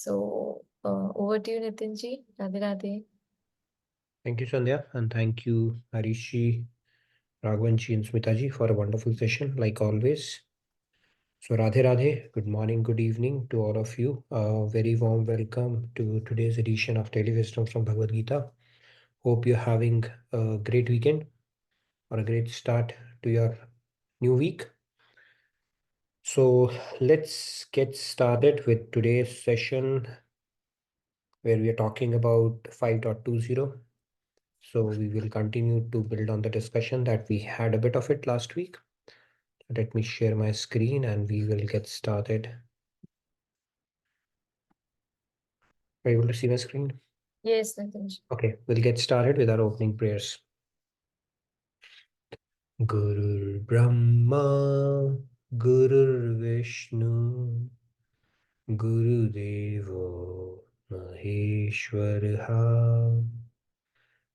Over to you, Nitin ji. Radhe Radhe. Thank you, Sandhya, and thank you, Harishi, Raghavanji, and Smitaji for a wonderful session, like always. So, Radhe Radhe, good morning, good evening to all of you. A very warm welcome to today's edition of Daily Wisdom from Bhagavad Gita. Hope you're having a great weekend or a great start to your new week. So, let's get started with today's session where we are talking about 5.20. So we will continue to build on the discussion that we had a bit of it last week. Let me share my screen and we will get started. Are you able to see my screen? Yes, Nitin ji. Okay, we'll get started with our opening prayers. Gurur Brahma, Gurur Vishnu, Guru Devo Maheshwaraha,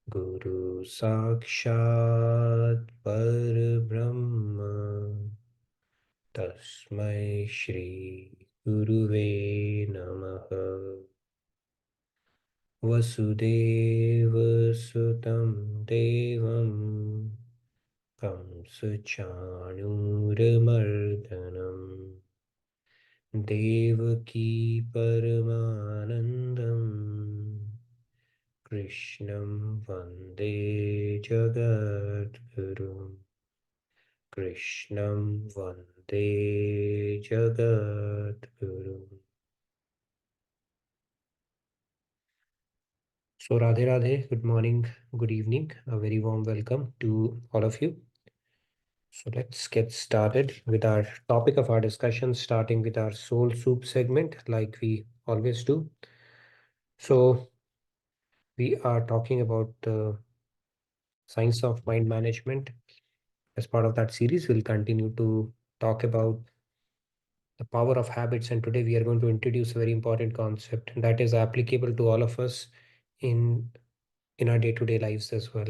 Guru Sakshat Parabrahma, Tasmai Shri Guruve Namaha. Vasudeva Sutam Devam Kamsachanuramardanam Devaki Paramanandam Krishnam Vande Jagadgurum Krishnam Vande Jagadgurum. So, Radhe Radhe, good morning, good evening, a very warm welcome to all of you. So, let's get started with our topic of our discussion, starting with our soul soup segment, like we always do. So, we are talking about the science of mind management. As part of that series, we'll continue to talk about the power of habits. And today, we are going to introduce a very important concept that is applicable to all of us in, in our day-to-day lives as well.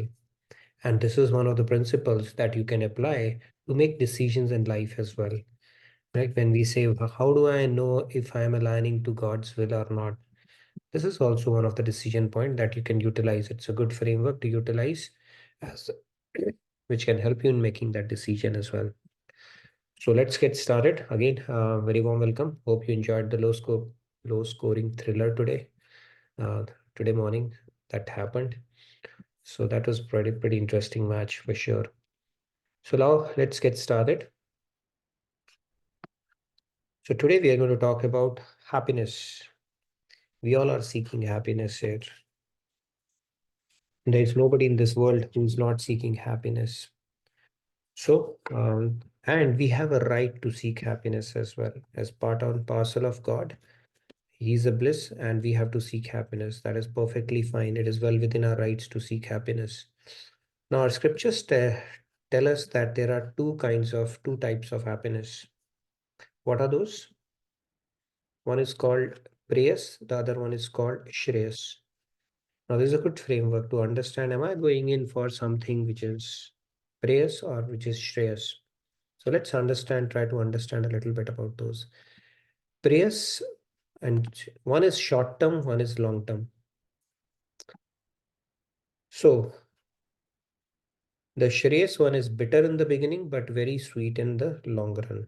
And this is one of the principles that you can apply to make decisions in life as well. Right? When we say, how do I know if I am aligning to God's will or not? This is also one of the decision point that you can utilize. It's a good framework to utilize as which can help you in making that decision as well. So let's get started. Again, very warm welcome. Hope you enjoyed the low scoring thriller today. Uh, Today morning that happened. So that was pretty interesting match for sure. So now let's get started. So today we are going to talk about happiness. We all are seeking happiness here. There is nobody in this world who's not seeking happiness. So, and we have a right to seek happiness as well as part and parcel of God. He's a bliss and we have to seek happiness. That is perfectly fine. It is well within our rights to seek happiness. Now, our scriptures tell us that there are two types of happiness. What are those? One is called prayas, the other one is called shreyas. Now, this is a good framework to understand. Am I going in for something which is prayas or which is shreyas? So let's try to understand a little bit about those. Prayas, and one is short term, one is long term. So the shreyas one is bitter in the beginning, but very sweet in the long run.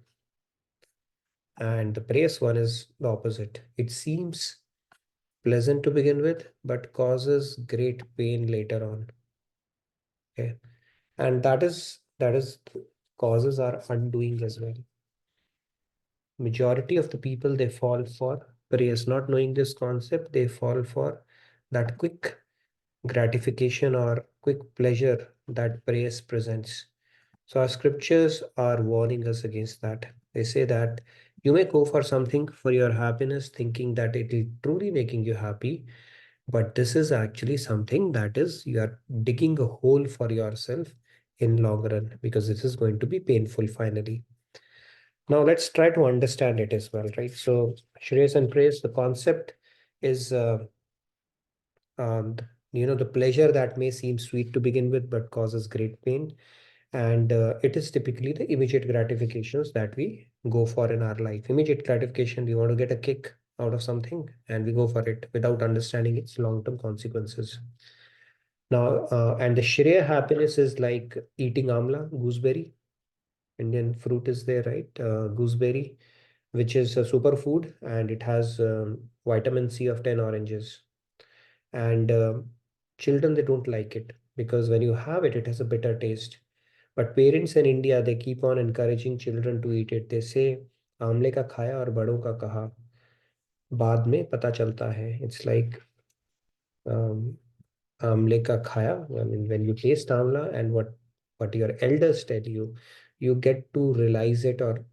And the prayas one is the opposite. It seems pleasant to begin with, but causes great pain later on. Okay. And that is causes our undoing as well. Majority of the people, they fall for praise. Not knowing this concept, they fall for that quick gratification or quick pleasure that praise presents. So our scriptures are warning us against that. They say that you may go for something for your happiness, thinking that it is truly making you happy, but this is actually something that is you are digging a hole for yourself in long run, because this is going to be painful finally. Now let's try to understand it as well, right? So Shreyas and praise, the concept is um, the pleasure that may seem sweet to begin with but causes great pain. And it is typically the immediate gratifications that we go for in our life. Immediate gratification, we want to get a kick, out of something and we go for it without understanding its long-term consequences. Now, and the Shreya happiness is like eating amla, gooseberry. Indian fruit is there, right? Gooseberry, which is a superfood and it has vitamin C of 10 oranges. And children, they don't like it because when you have it, it has a bitter taste. But parents in India, they keep on encouraging children to eat it. They say, आमले का खाया और बड़ों का कहा, बाद में पता चलता है. It's like आमले का खाया. I mean, when you taste amla and what your elders tell you, you get to realize it or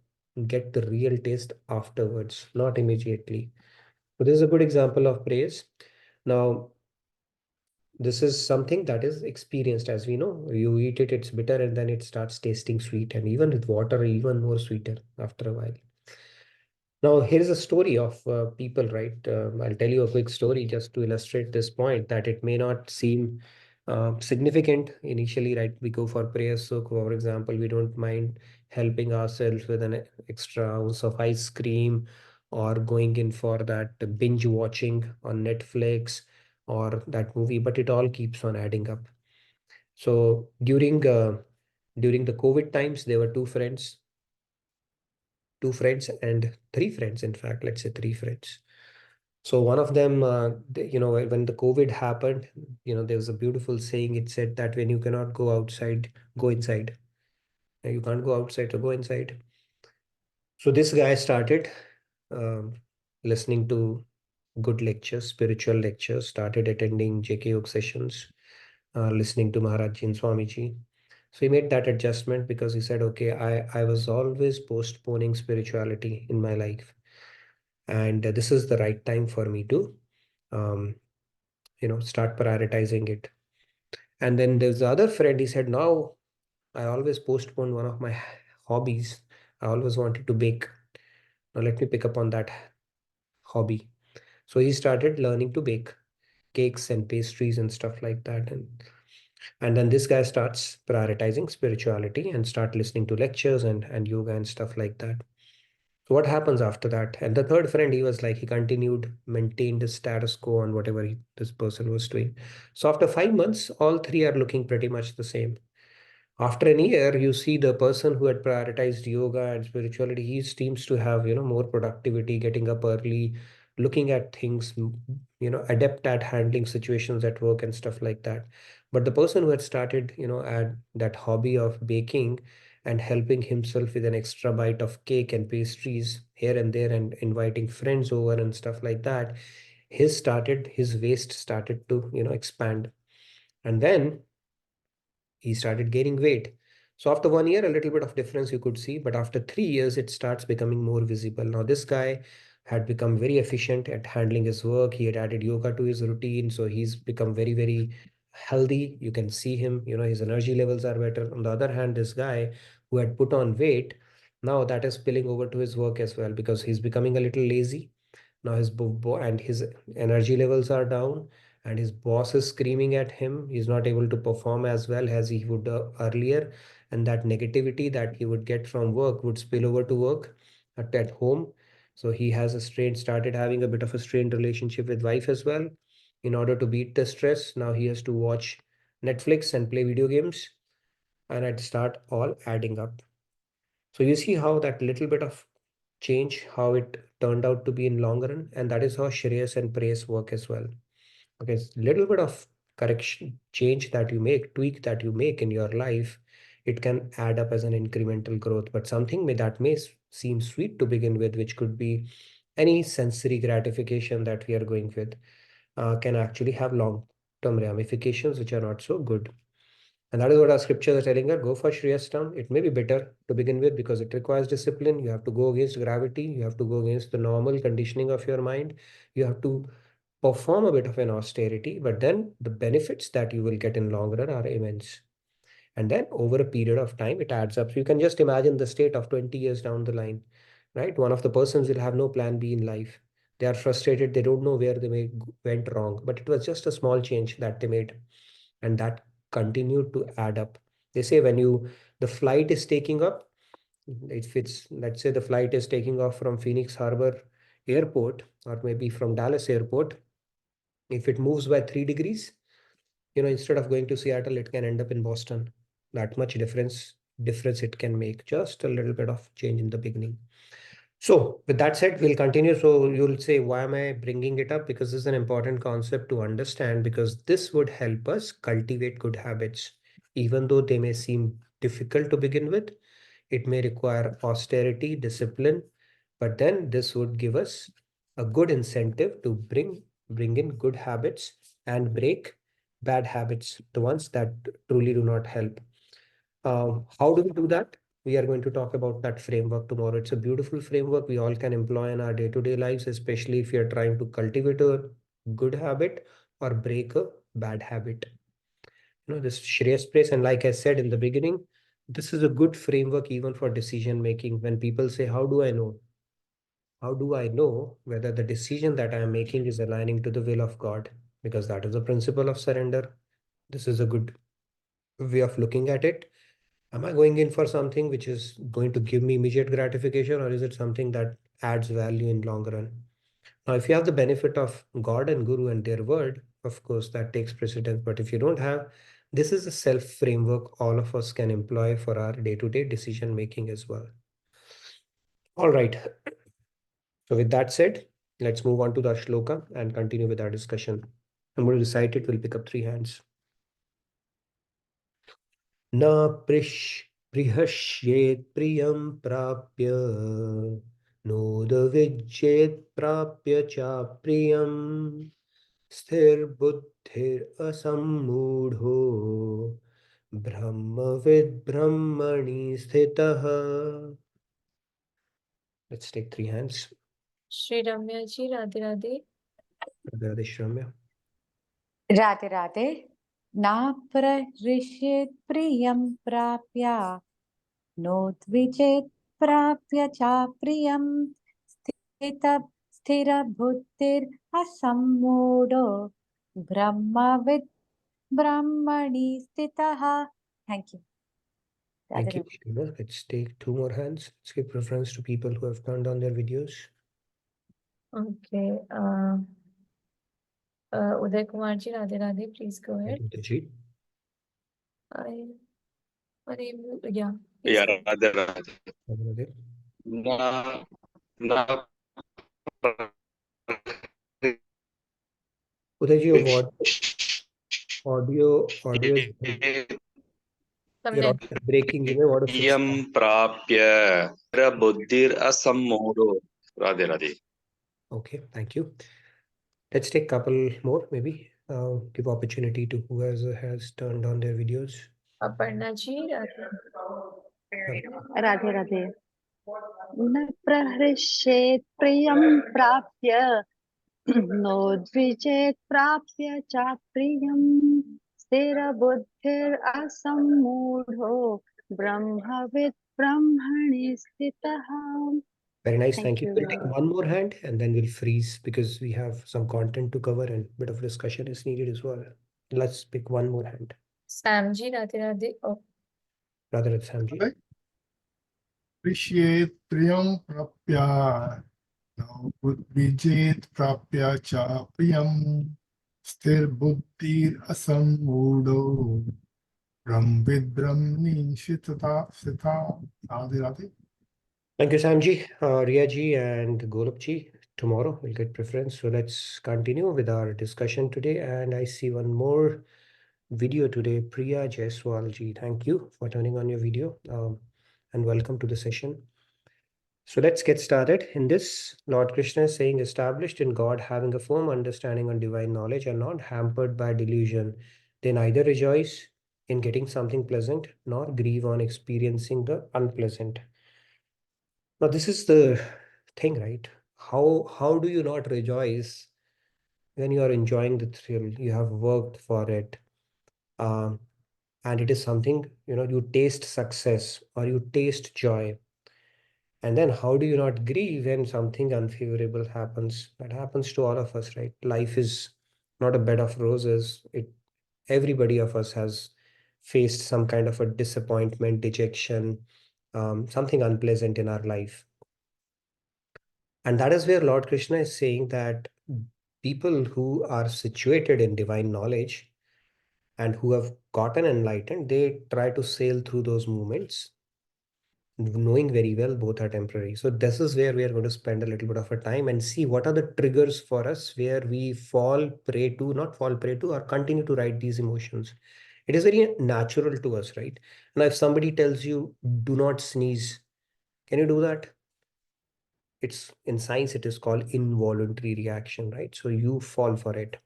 get the real taste afterwards, not immediately. So this is a good example of praise. Now, this is something that is experienced, as we know. You eat it, it's bitter, and then it starts tasting sweet, and even with water, even more sweeter after a while. Now, here's a story of people, right? I'll tell you a quick story just to illustrate this point that it may not seem significant initially, right? We go for prayers. So, for example, we don't mind helping ourselves with an extra ounce of ice cream or going in for that binge watching on Netflix or that movie, but it all keeps on adding up. So, during the COVID times, there were two friends and three friends, in fact, let's say three friends. So one of them, when the COVID happened, there was a beautiful saying. It said that when you cannot go outside, go inside. You can't go outside, so go inside. So this guy started um, listening to good lectures, spiritual lectures, started attending JK Yoga sessions, listening to Maharaj Ji and Swamiji. So he made that adjustment because he said, okay, I was always postponing spirituality in my life. And this is the right time for me to, um, start prioritizing it. And then there's the other friend, he said, now I always postpone one of my hobbies. I always wanted to bake. Now let me pick up on that hobby. So he started learning to bake cakes and pastries and stuff like that. And then this guy starts prioritizing spirituality and start listening to lectures and yoga and stuff like that. So what happens after that? And the third friend, he was like, he continued, maintained the status quo on whatever this person was doing. So after 5 months, all three are looking pretty much the same. After a year, you see the person who had prioritized yoga and spirituality, he seems to have, more productivity, getting up early, looking at things, adept at handling situations at work and stuff like that. But the person who had started, at that hobby of baking and helping himself with an extra bite of cake and pastries here and there and inviting friends over and stuff like that, his waist started to, expand. And then he started gaining weight. So after 1 year, a little bit of difference you could see, but after 3 years, it starts becoming more visible. Now, this guy had become very efficient at handling his work. He had added yoga to his routine, so he's become very, very healthy. You can see him, his energy levels are better. On the other hand, this guy who had put on weight, now that is spilling over to his work as well because he's becoming a little lazy. Now his energy levels are down and his boss is screaming at him. He's not able to perform as well as he would earlier, and that negativity that he would get from work would spill over to work at home. So he has started having a bit of a strained relationship with wife as well. In order to beat the stress, now he has to watch Netflix and play video games, and it start all adding up. So you see how that little bit of change, how it turned out to be in long run, and that is how Shreyas and praise work as well. Okay, little bit of correction, change that you make, tweak that you make in your life, it can add up as an incremental growth. But something that may seem sweet to begin with, which could be any sensory gratification that we are going with, can actually have long-term ramifications which are not so good. And that is what our scriptures are telling her. Go for Shriyastam. It may be better to begin with because it requires discipline. You have to go against gravity. You have to go against the normal conditioning of your mind. You have to perform a bit of an austerity, but then the benefits that you will get in long run are immense. And then over a period of time, it adds up. So you can just imagine the state of 20 years down the line, right? One of the persons will have no plan B in life. They are frustrated. They don't know where went wrong, but it was just a small change that they made and that continued to add up. They say when the flight is taking up, if it's, let's say the flight is taking off from Phoenix Harbor airport, or maybe from Dallas airport, if it moves by 3 degrees, instead of going to Seattle, it can end up in Boston. That much difference it can make. Just a little bit of change in the beginning. So with that said, we'll continue. So you'll say, why am I bringing it up? Because this is an important concept to understand, because this would help us cultivate good habits. Even though they may seem difficult to begin with, it may require austerity, discipline, but then this would give us a good incentive to bring in good habits and break bad habits, the ones that truly do not help. How do we do that? We are going to talk about that framework tomorrow. It's a beautiful framework we all can employ in our day-to-day lives, especially if you're trying to cultivate a good habit or break a bad habit. This Shreyas Press, and like I said in the beginning, this is a good framework even for decision making. When people say, how do I know? How do I know whether the decision that I am making is aligning to the will of God? Because that is the principle of surrender. This is a good way of looking at it. Am I going in for something which is going to give me immediate gratification, or is it something that adds value in long run? Now, if you have the benefit of God and Guru and their word, of course, that takes precedence. But if you don't have, this is a self framework all of us can employ for our day-to-day decision making as well. All right. So with that said, let's move on to the shloka and continue with our discussion. I'm going to recite it. We'll pick up 3 hands. न बृहश्येत् प्रियं प्राप्य नोदविज्येत् प्राप्य चाप्रियं स्थिरबुद्धिरसम्मूढो ब्रह्मविद् ब्रह्मणि स्थितः. Let's take 3 hands. Shri Ramya ji, Radhe Radhe. Radhe Shramya. Radhe Radhe ना प्रहृष्येत् प्रियं प्राप्य नोद्विजेत् प्राप्य च प्रियं स्थिरबुद्धिरसम्मूढो ब्रह्मविद् ब्रह्मणि स्थितः. Thank you. Thank you, Sheila. Let's take 2 more hands. Let's give preference to people who have turned on their videos. Okay. Uday Kumar ji, Radhe Radhe. Please go ahead. Udayji. Yeah. Yeah, Radhe Radhe. Radhe Radhe. Na, na, Udayji, your audio is Samne. you're breaking. You may want to fix Priyam that. prapya buddhir asammodo. Radhe Radhe. Okay, thank you. Let's take a couple more, maybe. Give opportunity to whoever has turned on their videos. Aparna ji, Radhe Radhe न प्रहृष्येत् प्रियं प्राप्य नोद्विजेत् प्राप्य च प्रियं स्थिरबुद्धिरसम्मूढो ब्रह्मविद् ब्रह्मणि स्थितः. Very nice, thank you. you. We'll take one more hand and then we'll freeze because we have some content to cover and a bit of discussion is needed as well. Let's pick one more hand. Sam ji, Radhe Radhe. Oh, Rather, it's Sam ji. Appreciate priyam prapya Vijet prapya cha priyam sthir buddhir asammudo brahmvid brahmni shitata sita. Radhe Radhe. Thank you, Samji, Riyaji, and Golabji. Tomorrow we'll get preference. So let's continue with our discussion today. And I see one more video today. Priya Jaiswalji, thank you for turning on your video and welcome to the session. So let's get started. In this, Lord Krishna is saying, established in God, having a firm understanding on divine knowledge, are not hampered by delusion. They neither rejoice in getting something pleasant nor grieve on experiencing the unpleasant. Now, this is the thing, right? How do you not rejoice when you are enjoying the thrill? You have worked for it. And it is something, you taste success or you taste joy. And then how do you not grieve when something unfavorable happens? That happens to all of us, right? Life is not a bed of roses. Everybody of us has faced some kind of a disappointment, dejection, something unpleasant in our life. And that is where Lord Krishna is saying that people who are situated in divine knowledge and who have gotten enlightened, they try to sail through those moments, knowing very well both are temporary. So this is where we are going to spend a little bit of a time and see what are the triggers for us where we fall prey to, not fall prey to, or continue to ride these emotions. It is very natural to us, right? Now, if somebody tells you, do not sneeze, can you do that? It's in science, it is called involuntary reaction, right? So you fall for it.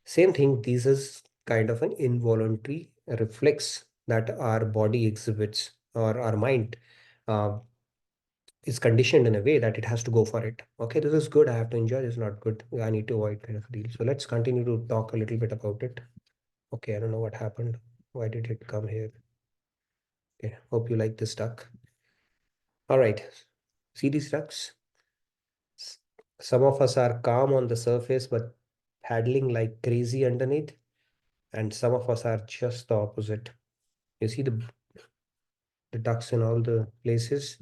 Same thing, this is kind of an involuntary reflex that our body exhibits, or our mind uh, is conditioned in a way that it has to go for it. Okay, this is good, I have to enjoy, this is not good, I need to avoid, kind of a deal. So let's continue to talk a little bit about it. Okay, I don't know what happened. Why did it come here? Okay, hope you like this duck. All right, see these ducks? Some of us are calm on the surface, but paddling like crazy underneath. And some of us are just the opposite. You see the ducks in all the places.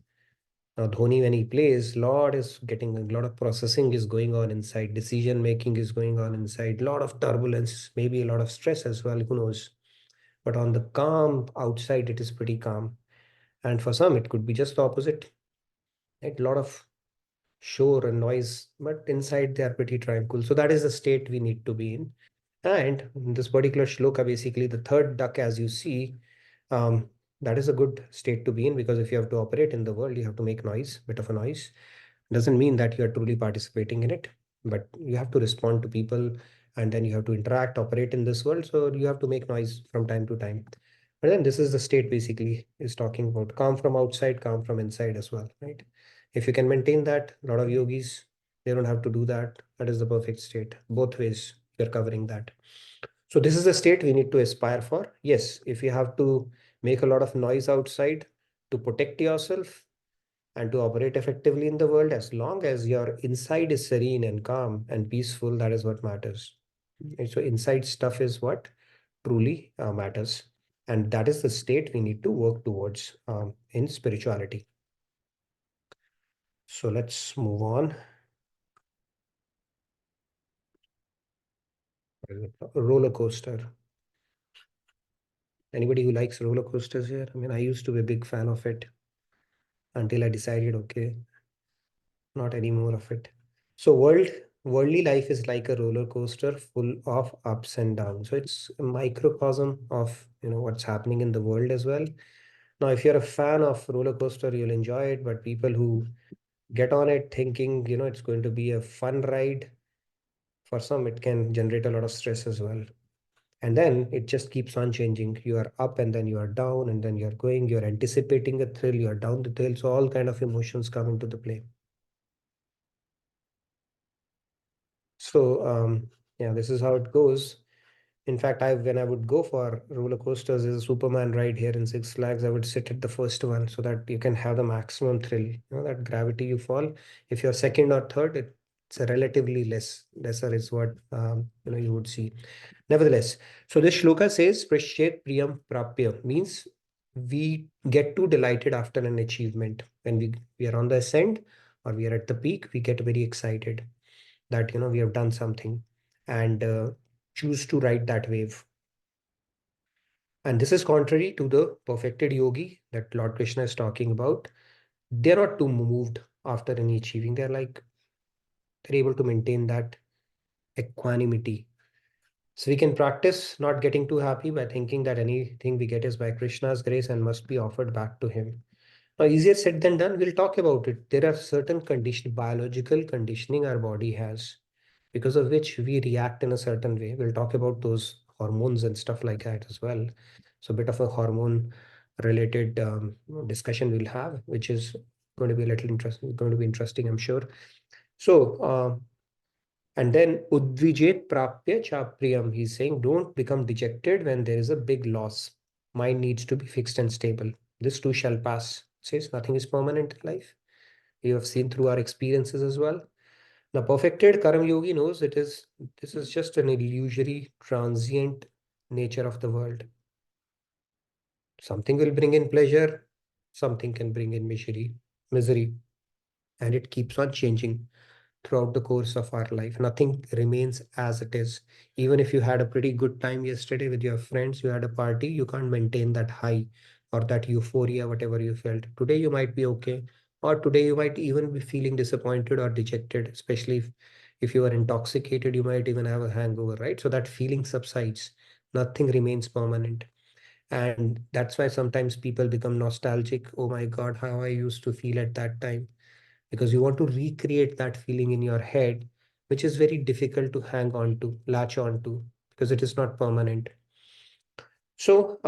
Now, Dhoni, when he plays, lot is getting a lot of processing is going on inside. Decision making is going on inside. Lot of turbulence, maybe a lot of stress as well. Who knows? But on the calm outside, it is pretty calm. And for some, it could be just the opposite. Right? A lot of shore and noise, but inside they are pretty tranquil. So that is the state we need to be in. And in this particular shloka, basically the third duck, as you see, um, that is a good state to be in, because if you have to operate in the world, you have to make noise, bit of a noise. Doesn't mean that you are truly participating in it, but you have to respond to people, and then you have to interact, operate in this world. So you have to make noise from time to time. But then this is the state basically is talking about calm from outside, calm from inside as well, right? If you can maintain that, a lot of yogis, they don't have to do that. That is the perfect state. Both ways, you're covering that. So this is the state we need to aspire for. Yes, if you have to make a lot of noise outside to protect yourself and to operate effectively in the world, as long as your inside is serene and calm and peaceful, that is what matters. And so inside stuff is what truly matters. And that is the state we need to work towards in spirituality. So let's move on. Roller coaster. Anybody who likes roller coasters here? I mean, I used to be a big fan of it until I decided, okay, not anymore of it. So worldly life is like a roller coaster full of ups and downs. So it's a microcosm of what's happening in the world as well. Now, if you're a fan of roller coaster, you'll enjoy it. But people who get on it thinking it's going to be a fun ride, for some it can generate a lot of stress as well. And then it just keeps on changing. You are up and then you are down, and then you're going, you're anticipating a thrill, you're down the thrill. So all kind of emotions come into the play. So yeah, this is how it goes. In fact, when I would go for roller coasters, there's a Superman ride here in Six Flags. I would sit at the first one so that you can have the maximum thrill. That gravity you fall. If you're second or third, it's a relatively lesser is what you would see. Nevertheless, so this shloka says Prashyet Priyam Prapya, means we get too delighted after an achievement. When we are on the ascent or we are at the peak, we get very excited that we have done something, and choose to ride that wave. And this is contrary to the perfected yogi that Lord Krishna is talking about. They're not too moved after any achieving. They're able to maintain that equanimity. So we can practice not getting too happy by thinking that anything we get is by Krishna's grace and must be offered back to him. Now, easier said than done. We'll talk about it. There are certain biological conditioning our body has, because of which we react in a certain way. We'll talk about those hormones and stuff like that as well. So a bit of a hormone related discussion we'll have, which is going to be a little interesting, going to be interesting, I'm sure. So, and then udvijet prapya chapriyam, he's saying, don't become dejected when there is a big loss. Mind needs to be fixed and stable. This too shall pass. Says nothing is permanent in life. We have seen through our experiences as well. Now, perfected Karam Yogi knows this is just an illusory, transient nature of the world. Something will bring in pleasure, something can bring in misery. and it keeps on changing throughout the course of our life. Nothing remains as it is. Even if you had a pretty good time yesterday with your friends, you had a party, you can't maintain that high or that euphoria, whatever you felt. Today you might be okay, or today you might even be feeling disappointed or dejected, especially if you are intoxicated, you might even have a hangover, right? So that feeling subsides. Nothing remains permanent. And that's why sometimes people become nostalgic. Oh my God, how I used to feel at that time, because you want to recreate that feeling in your head, which is very difficult to hang on to, latch on to, because it is not permanent. So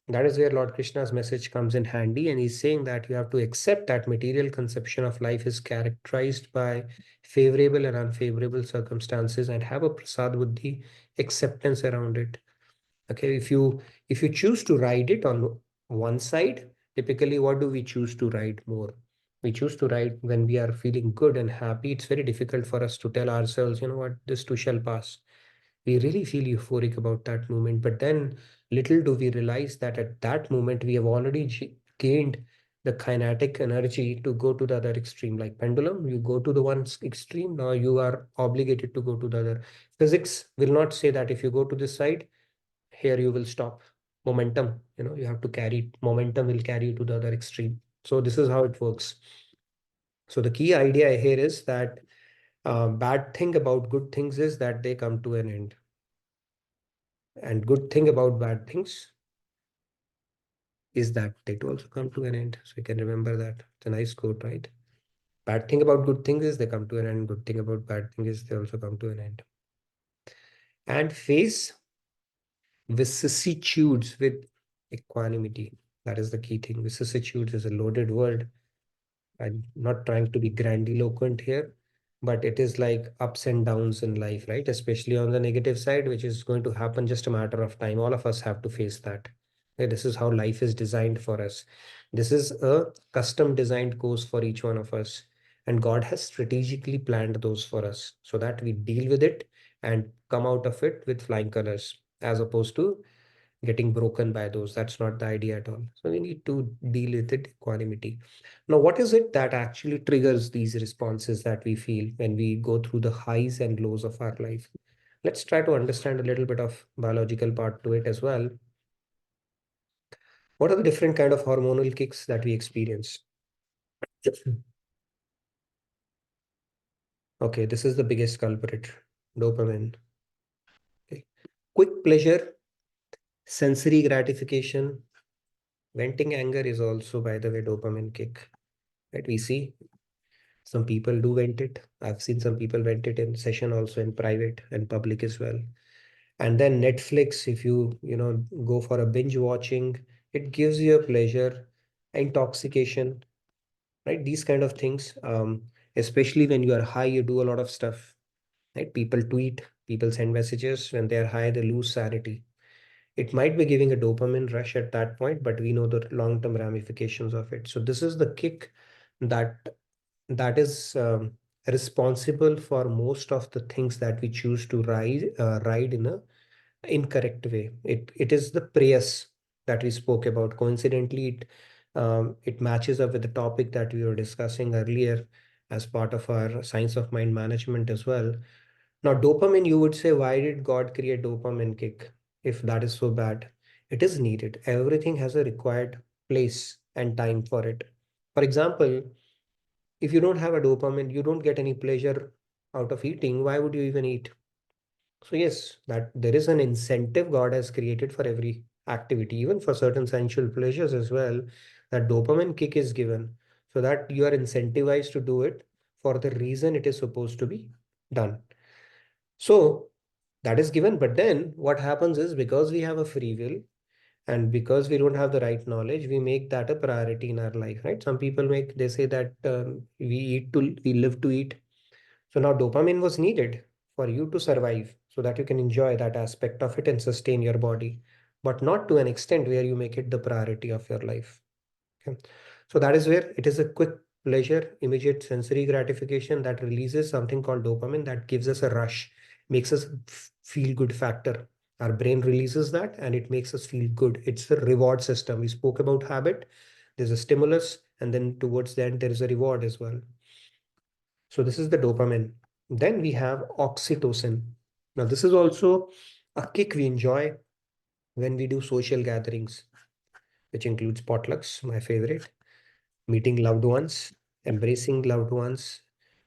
that is where Lord Krishna's message comes in handy, and he's saying that you have to accept that material conception of life is characterized by favorable and unfavorable circumstances, and have a prasad buddhi, acceptance around it. Okay, if you choose to ride it on one side, typically what do we choose to ride more? We choose to ride when we are feeling good and happy. It's very difficult for us to tell ourselves, you know what, this too shall pass. We really feel euphoric about that moment, but then little do we realize that at that moment we have already gained the kinetic energy to go to the other extreme. Like pendulum, you go to the one extreme, now you are obligated to go to the other. Physics will not say that if you go to this side, here you will stop. Momentum, you have to carry, momentum will carry you to the other extreme. So this is how it works. So the key idea here is that bad thing about good things is that they come to an end, and good thing about bad things is that they do also come to an end. So you can remember that. It's a nice quote, right? Bad thing about good things is they come to an end. Good thing about bad things is they also come to an end. And face vicissitudes with equanimity. That is the key thing. Vicissitudes is a loaded word. I'm not trying to be grandiloquent here, but it is like ups and downs in life, right? Especially on the negative side, which is going to happen just a matter of time. All of us have to face that. Okay, this is how life is designed for us. This is a custom designed course for each one of us. And God has strategically planned those for us so that we deal with it and come out of it with flying colors, as opposed to getting broken by those. That's not the idea at all. So we need to deal with it equanimity. Now, what is it that actually triggers these responses that we feel when we go through the highs and lows of our life? Let's try to understand a little bit of biological part to it as well. What are the different kind of hormonal kicks that we experience? Okay, this is the biggest culprit, dopamine. Okay. Quick pleasure, sensory gratification, venting anger is also, by the way, dopamine kick. Right? We see some people do vent it. I've seen some people vent it in session, also in private and public as well. And then Netflix, if you go for a binge watching, it gives you a pleasure, intoxication, right? These kind of things. Especially when you are high, you do a lot of stuff, right? People tweet, people send messages. When they're high, they lose sanity. It might be giving a dopamine rush at that point, but we know the long-term ramifications of it. So this is the kick that is responsible for most of the things that we choose to ride in a incorrect way. It is the prayas that we spoke about. Coincidentally, it matches up with the topic that we were discussing earlier as part of our science of mind management as well. Now, dopamine, you would say, why did God create dopamine kick if that is so bad? It is needed. Everything has a required place and time for it. For example, if you don't have a dopamine, you don't get any pleasure out of eating. Why would you even eat? So yes, that there is an incentive God has created for every activity, even for certain sensual pleasures as well. That dopamine kick is given so that you are incentivized to do it for the reason it is supposed to be done. So that is given, but then what happens is, because we have a free will and because we don't have the right knowledge, we make that a priority in our life, right? Some people they say that we live to eat. So now dopamine was needed for you to survive so that you can enjoy that aspect of it and sustain your body, but not to an extent where you make it the priority of your life. Okay. So that is where it is a quick pleasure, immediate sensory gratification that releases something called dopamine that gives us a rush, makes us feel good factor. Our brain releases that and it makes us feel good. It's a reward system. We spoke about habit. There's a stimulus and then towards the end there is a reward as well. So this is the dopamine. Then we have oxytocin. Now this is also a kick we enjoy when we do social gatherings, which includes potlucks, my favorite, meeting loved ones, embracing loved ones,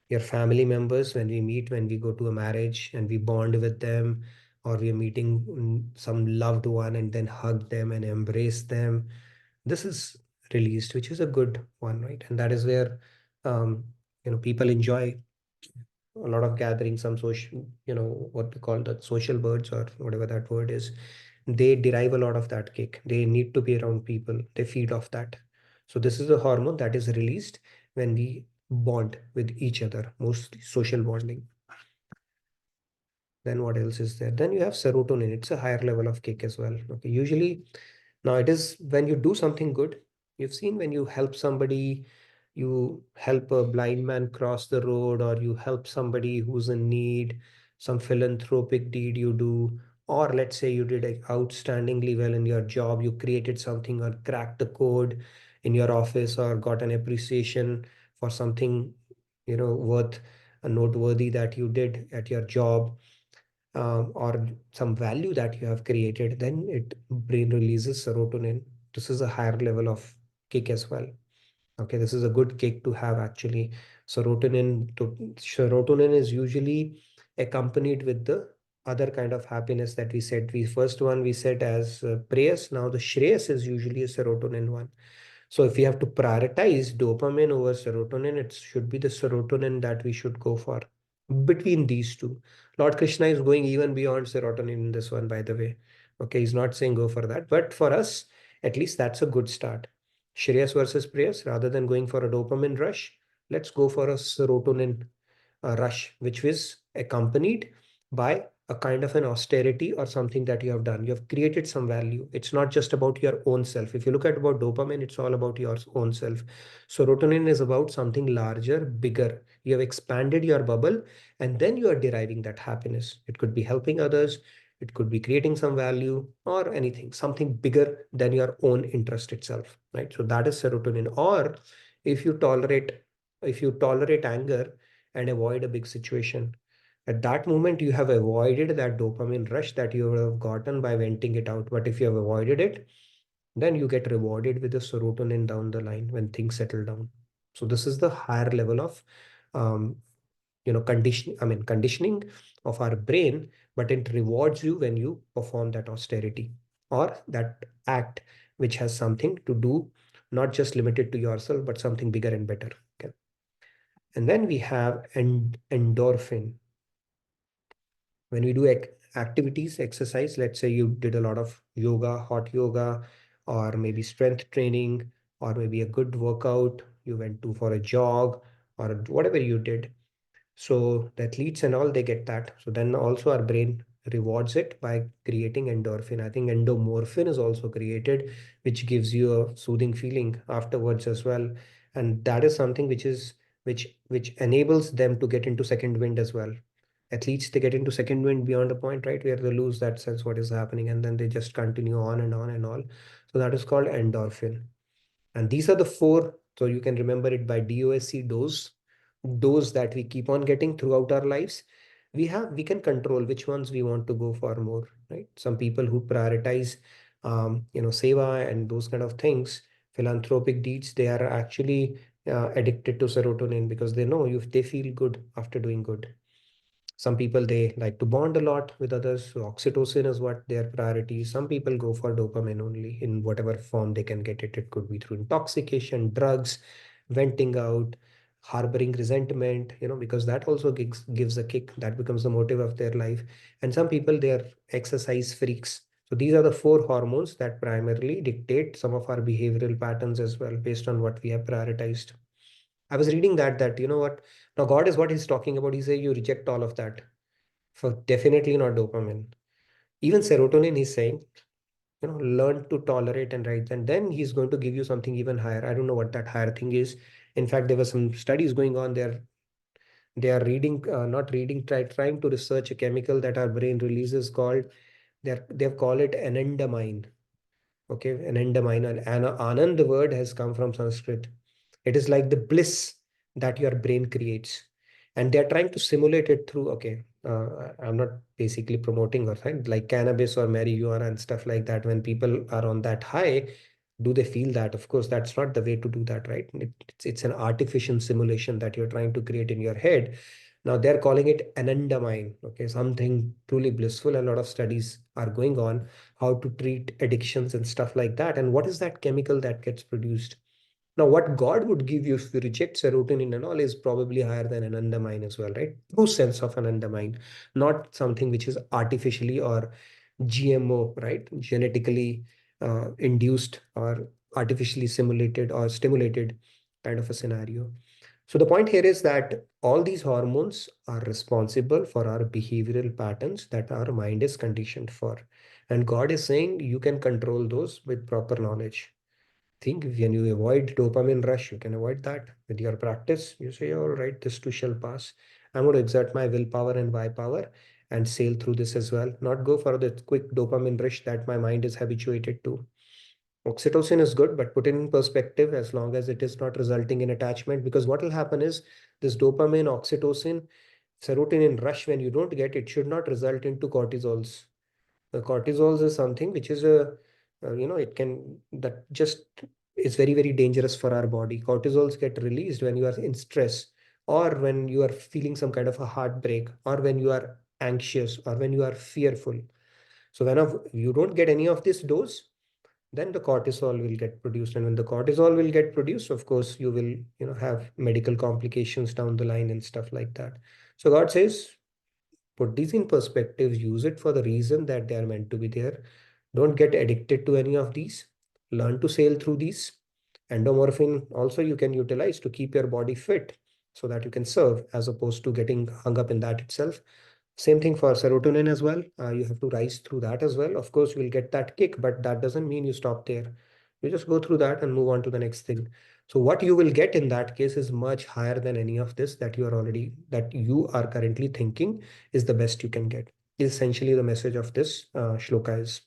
your family members, when we meet, when we go to a marriage and we bond with them, or we are meeting some loved one and then hug them and embrace them. This is released, which is a good one, right? And that is where um, people enjoy a lot of gatherings, some social, what we call the social birds or whatever that word is. They derive a lot of that kick. They need to be around people. They feed off that. So this is a hormone that is released when we bond with each other, mostly social bonding. Then what else is there? Then you have serotonin. It's a higher level of kick as well. Okay. Usually now it is when you do something good. You've seen when you help somebody, you help a blind man cross the road, or you help somebody who's in need, some philanthropic deed you do, or let's say you did outstandingly well in your job, you created something or cracked the code in your office or got an appreciation for something, worth a noteworthy that you did at your job, or some value that you have created, then it brain releases serotonin. This is a higher level of kick as well. Okay, this is a good kick to have actually. Serotonin is usually accompanied with the other kind of happiness that we said. We said as prayers. Now the shreyas is usually a serotonin one. So if we have to prioritize dopamine over serotonin, it should be the serotonin that we should go for between these two. Lord Krishna is going even beyond serotonin in this one, by the way. Okay, he's not saying go for that, but for us, at least that's a good start. Shreyas versus prayers, rather than going for a dopamine rush, let's go for a serotonin rush, which is accompanied by a kind of an austerity or something that you have done. You have created some value. It's not just about your own self. If you look at about dopamine, it's all about your own self. Serotonin is about something larger, bigger. You have expanded your bubble, and then you are deriving that happiness. It could be helping others. It could be creating some value or anything, something bigger than your own interest itself, right? So that is serotonin. Or if you tolerate anger and avoid a big situation, at that moment, you have avoided that dopamine rush that you would have gotten by venting it out. But if you have avoided it, then you get rewarded with the serotonin down the line when things settle down. So this is the higher level of, um, conditioning of our brain, but it rewards you when you perform that austerity or that act, which has something to do, not just limited to yourself, but something bigger and better. Okay. And then we have endorphin. When we do activities, exercise, let's say you did a lot of yoga, hot yoga, or maybe strength training, or maybe a good workout, you went to for a jog or whatever you did. So the athletes and all, they get that. So then also our brain rewards it by creating endorphin. I think endomorphin is also created, which gives you a soothing feeling afterwards as well. And that is something which enables them to get into second wind as well. Athletes, they get into second wind beyond a point, right, where they lose that sense what is happening, and then they just continue on and on and on. So that is called endorphin. And these are the four. So you can remember it by DOSC, dose that we keep on getting throughout our lives. We can control which ones we want to go for more, right? Some people who prioritize seva and those kind of things, philanthropic deeds, they are actually addicted to serotonin because they know if they feel good after doing good. Some people, they like to bond a lot with others. So oxytocin is what their priority. Some people go for dopamine only in whatever form they can get it. It could be through intoxication, drugs, venting out, harboring resentment, because that also gives a kick. That becomes the motive of their life. And some people, they are exercise freaks. So these are the four hormones that primarily dictate some of our behavioral patterns as well, based on what we have prioritized. I was reading that you know what, now God is what he's talking about. He say you reject all of that for definitely not dopamine. Even serotonin, he's saying, learn to tolerate and right. And then he's going to give you something even higher. I don't know what that higher thing is. In fact, there were some studies going on there. They are reading, not reading, trying to research a chemical that our brain releases called, they've called it anandamine. Okay, anandamine. And Anand, the word has come from Sanskrit. It is like the bliss that your brain creates. And they're trying to simulate it through, okay, I'm not basically promoting or thing, like cannabis or marijuana and stuff like that. When people are on that high, do they feel that? Of course, that's not the way to do that, right? It's an artificial simulation that you're trying to create in your head. Now they're calling it anandamine, okay, something truly blissful. A lot of studies are going on how to treat addictions and stuff like that. And what is that chemical that gets produced? Now, what God would give you if you reject serotonin and all is probably higher than anandamine as well, right? True sense of anandamine, not something which is artificially or GMO, right? Genetically induced or artificially simulated or stimulated kind of a scenario. So the point here is that all these hormones are responsible for our behavioral patterns that our mind is conditioned for. And God is saying you can control those with proper knowledge. Think when you avoid dopamine rush, you can avoid that with your practice. You say, all right, this too shall pass. I'm going to exert my willpower and why power and sail through this as well. Not go for the quick dopamine rush that my mind is habituated to. Oxytocin is good, but put it in perspective as long as it is not resulting in attachment. Because what will happen is this dopamine, oxytocin, serotonin rush, when you don't get it, should not result into cortisols. The cortisols is something which is it can, that just is very, very dangerous for our body. Cortisols get released when you are in stress, or when you are feeling some kind of a heartbreak, or when you are anxious, or when you are fearful. So you don't get any of this dose, then the cortisol will get produced. And when the cortisol will get produced, of course, you will, have medical complications down the line and stuff like that. So God says, put these in perspective, use it for the reason that they are meant to be there. Don't get addicted to any of these. Learn to sail through these. Endomorphin also you can utilize to keep your body fit so that you can serve, as opposed to getting hung up in that itself. Same thing for serotonin as well. You have to rise through that as well. Of course, you will get that kick, but that doesn't mean you stop there. You just go through that and move on to the next thing. So what you will get in that case is much higher than any of this that you are currently thinking is the best you can get. Essentially, the message of this shloka is.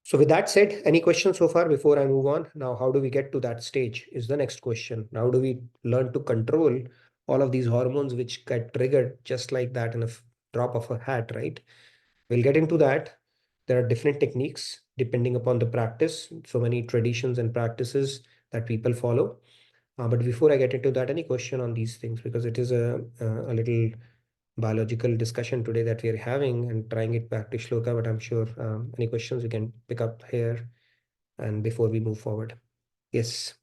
So with that said, any questions so far before I move on? Now, how do we get to that stage is the next question. How do we learn to control all of these hormones which get triggered just like that in a drop of a hat, right? We'll get into that. There are different techniques depending upon the practice. So many traditions and practices that people follow. But before I get into that, any question on these things? Because it is a little biological discussion today that we are having and trying it back to shloka, but I'm sure any questions we can pick up here and before we move forward. Yes.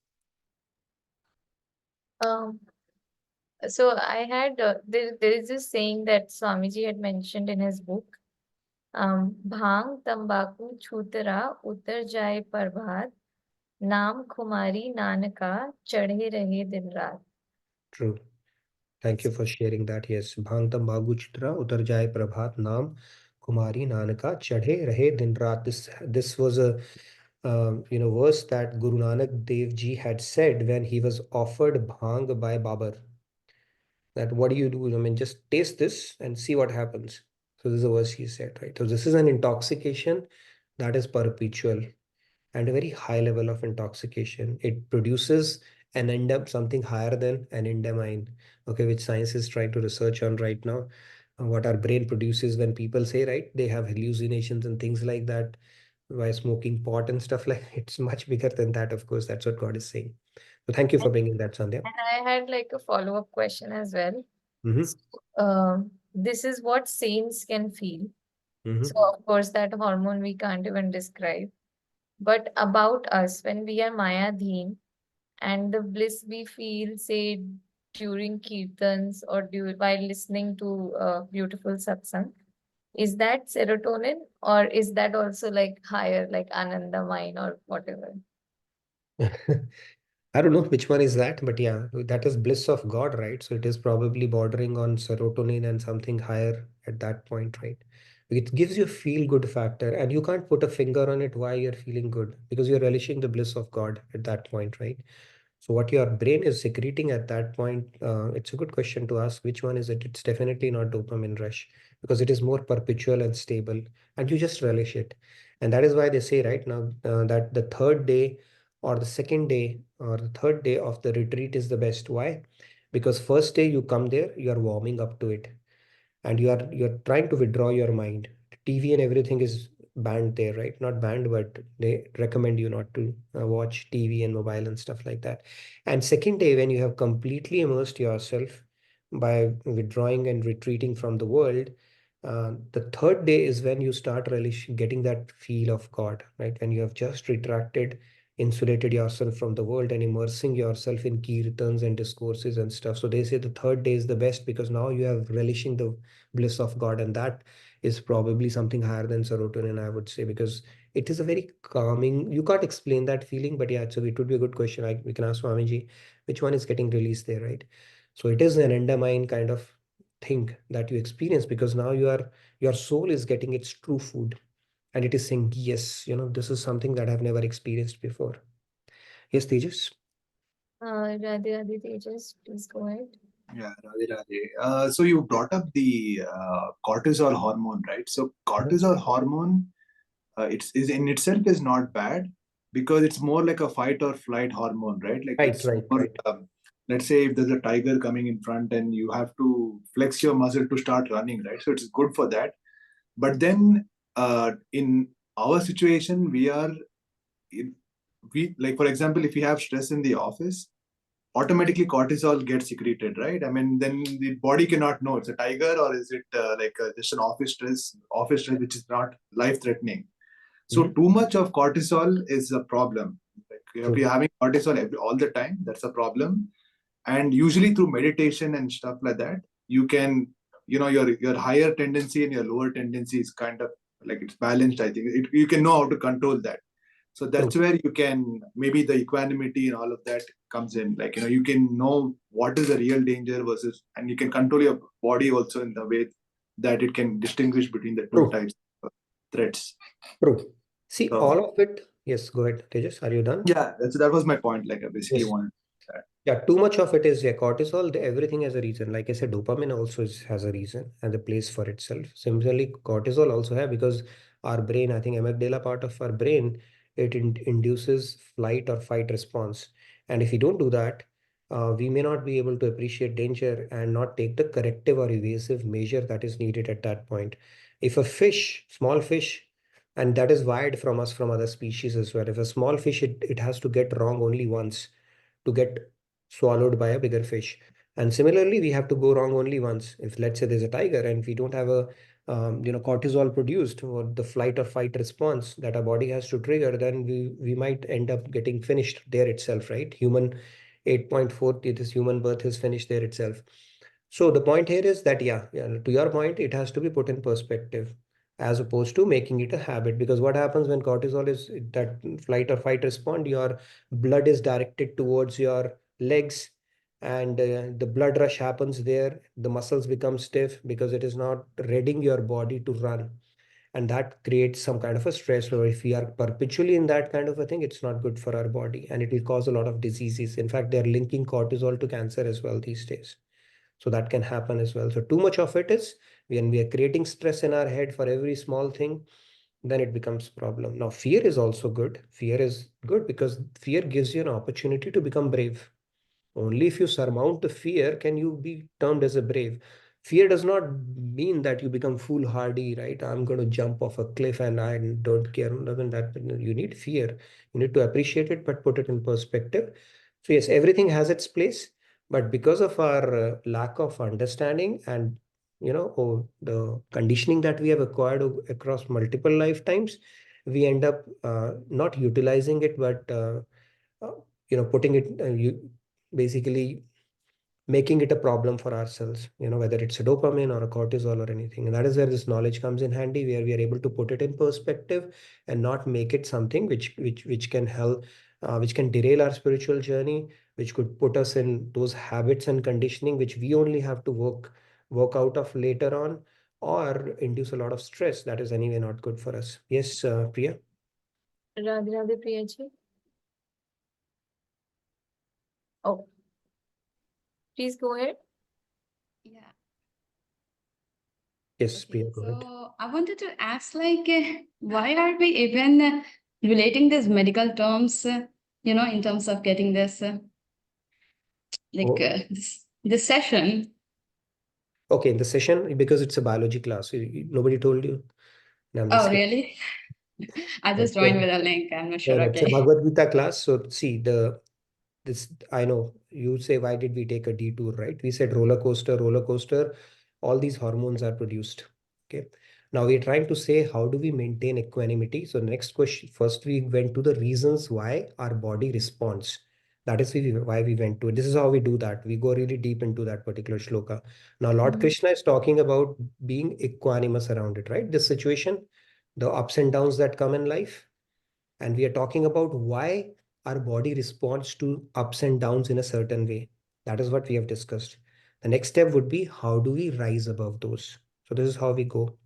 So I had there is this saying that Swamiji had mentioned in his book. भांग तंबाकू छूतरा उतर जाए प्रभात नाम खुमारी नानका चढ़े रहे दिन रात. True. Thank you for sharing that. Yes. Bhang tambagu chitra utar jaye prabhat naam kumari nanaka chadhe rahe din raat. This was a verse that Guru Nanak Dev Ji had said when he was offered bhang by Babar. That what do you do? I mean, just taste this and see what happens. So this is a verse he said, right? So this is an intoxication that is perpetual and a very high level of intoxication. It produces an something higher than an endamine, okay, which science is trying to research on right now. What our brain produces when people say, right, they have hallucinations and things like that by smoking pot and stuff like it's much bigger than that, of course. That's what God is saying. So thank you for bringing that, Sandhya. And I had like a follow-up question as well. Mm-hmm. So, this is what saints can feel. Mm-hmm. So of course that hormone we can't even describe. But about us, when we are Mayadheen, and the bliss we feel, say, during kirtans or while listening to beautiful satsang, is that serotonin or is that also like higher, like Anandamine or whatever? I don't know which one is that, but yeah, that is bliss of God, right? So it is probably bordering on serotonin and something higher at that point, right? It gives you a feel good factor, and you can't put a finger on it why you're feeling good because you're relishing the bliss of God at that point, right? So what your brain is secreting at that point, it's a good question to ask. Which one is it? It's definitely not dopamine rush because it is more perpetual and stable, and you just relish it. And that is why they say right now that the third day or the second day or the third day of the retreat is the best. Why? Because first day you come there, you are warming up to it, and you're trying to withdraw your mind. TV and everything is banned there, right? Not banned, but they recommend you not to watch TV and mobile and stuff like that. And second day, when you have completely immersed yourself by withdrawing and retreating from the world, the third day is when you start really getting that feel of God, right? When you have just retracted, insulated yourself from the world and immersing yourself in kirtans and discourses and stuff. So they say the third day is the best because now you have relishing the bliss of God, and that is probably something higher than serotonin, I would say, because it is a very calming. You can't explain that feeling, but yeah, so it would be a good question. We can ask Swamiji which one is getting released there, right? So it is an endamine kind of thing that you experience because now your soul is getting its true food, and it is saying, yes, this is something that I've never experienced before. Yes, Tejas? Radhe Radhe Tejas, please go ahead. Yeah, Radhe Radhe. So you brought up the cortisol hormone, right? So cortisol hormone, is in itself is not bad because it's more like a fight or flight hormone, right? Like Right, it's right, more, right. let's say if there's a tiger coming in front and you have to flex your muscle to start running, right? So it's good for that. But then in our situation, we like, for example, if we have stress in the office, automatically cortisol gets secreted, right? I mean, then the body cannot know it's a tiger or is it just an office stress which is not life threatening. So too much of cortisol is a problem. Like if you're having cortisol all the time, that's a problem. And usually through meditation and stuff like that, you can, your higher tendency and your lower tendency is kind of like it's balanced. I think you can know how to control that. So that's where you can, maybe the equanimity and all of that comes in. Like, you can know what is the real danger versus, and you can control your body also in the way that it can distinguish between the two types of threats. True. See, all of it. Yes, go ahead, Tejas. Are you done? Yeah, that was my point. Like I basically wanted that. Yeah, too much of it is cortisol. Everything has a reason. Like I said, dopamine also has a reason and a place for itself. Similarly, cortisol also have, because our brain, I think amygdala part of our brain, it induces flight or fight response. And if we don't do that, we may not be able to appreciate danger and not take the corrective or evasive measure that is needed at that point. If a fish, small fish, and that is wired from us from other species as well. If a small fish, it has to get wrong only once to get swallowed by a bigger fish. And similarly, we have to go wrong only once. If let's say there's a tiger and we don't have a cortisol produced or the flight or fight response that our body has to trigger, then we might end up getting finished there itself, right? Human 8.4, this human birth is finished there itself. So the point here is that, yeah, to your point, it has to be put in perspective as opposed to making it a habit. Because what happens when cortisol is that flight or fight response, your blood is directed towards your legs, and the blood rush happens there. The muscles become stiff because it is not readying your body to run. And that creates some kind of a stress. Or if we are perpetually in that kind of a thing, it's not good for our body and it will cause a lot of diseases. In fact, they're linking cortisol to cancer as well these days. So that can happen as well. So too much of it is when we are creating stress in our head for every small thing, then it becomes problem. Now, fear is also good. Fear is good because fear gives you an opportunity to become brave. Only if you surmount the fear can you be termed as a brave. Fear does not mean that you become foolhardy, right? I'm going to jump off a cliff and I don't care. Doesn't that you need fear? You need to appreciate it, but put it in perspective. So yes, everything has its place, but because of our lack of understanding and the conditioning that we have acquired across multiple lifetimes, we end up not utilizing it, but uh, putting it basically making it a problem for ourselves, whether it's a dopamine or a cortisol or anything. And that is where this knowledge comes in handy, where we are able to put it in perspective and not make it something which can help, which can derail our spiritual journey, which could put us in those habits and conditioning which we only have to work out of later on, or induce a lot of stress that is anyway not good for us. Yes, Priya? Radhe Radhe Priya ji. Oh, please go ahead. Yeah. Yes, Okay. Priya, go ahead. So I wanted to ask, like, why are we even relating these medical terms in terms of getting this, Oh. this session. Okay, in the session, because it's a biology class, nobody told you. No, I'm just Oh, kidding. really? I just Okay. joined with a link. I'm not No, sure. no, it's a Okay. Bhagavad Gita class. So see this, I know you say, why did we take a detour, right? We said roller coaster, all these hormones are produced. Okay. Now we're trying to say, how do we maintain equanimity? So next question, first we went to the reasons why our body responds. That is why we went to it. This is how we do that. We go really deep into that particular shloka. Now, Lord Mhm. Krishna is talking about being equanimous around it, right? This situation, the ups and downs that come in life. And we are talking about why our body responds to ups and downs in a certain way. That is what we have discussed. The next step would be, how do we rise above those? So this is how we go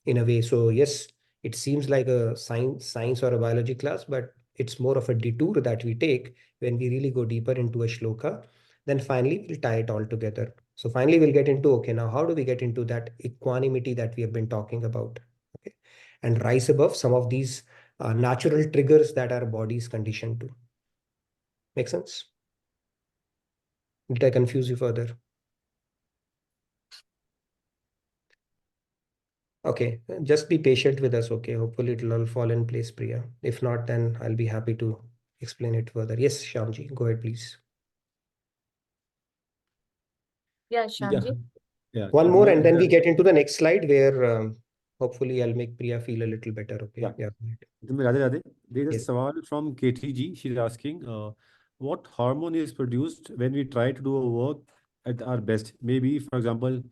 in a way. So yes, it seems like a science or a biology class, but it's more of a detour that we take when we really go deeper into a shloka. Then finally, we'll tie it all together. So finally, we'll get into, okay, now how do we get into that equanimity that we have been talking about? Okay, and rise above some of these natural triggers that our body is conditioned to. Make sense? Did I confuse you further? Okay, just be patient with us. Okay, hopefully it'll all fall in place, Priya. If not, then I'll be happy to explain it further. Yes, Shyamji, go ahead, please. Yeah, Yeah, Shamji. yeah. One I'd more, like and to then we have, get into the next slide where hopefully I'll make Priya feel a little better. Okay. yeah. Yeah. Radhe Radhe. There's Yes. a Sawal from KTG. She's asking, what hormone is produced when we try to do a work at our best? Maybe, for example,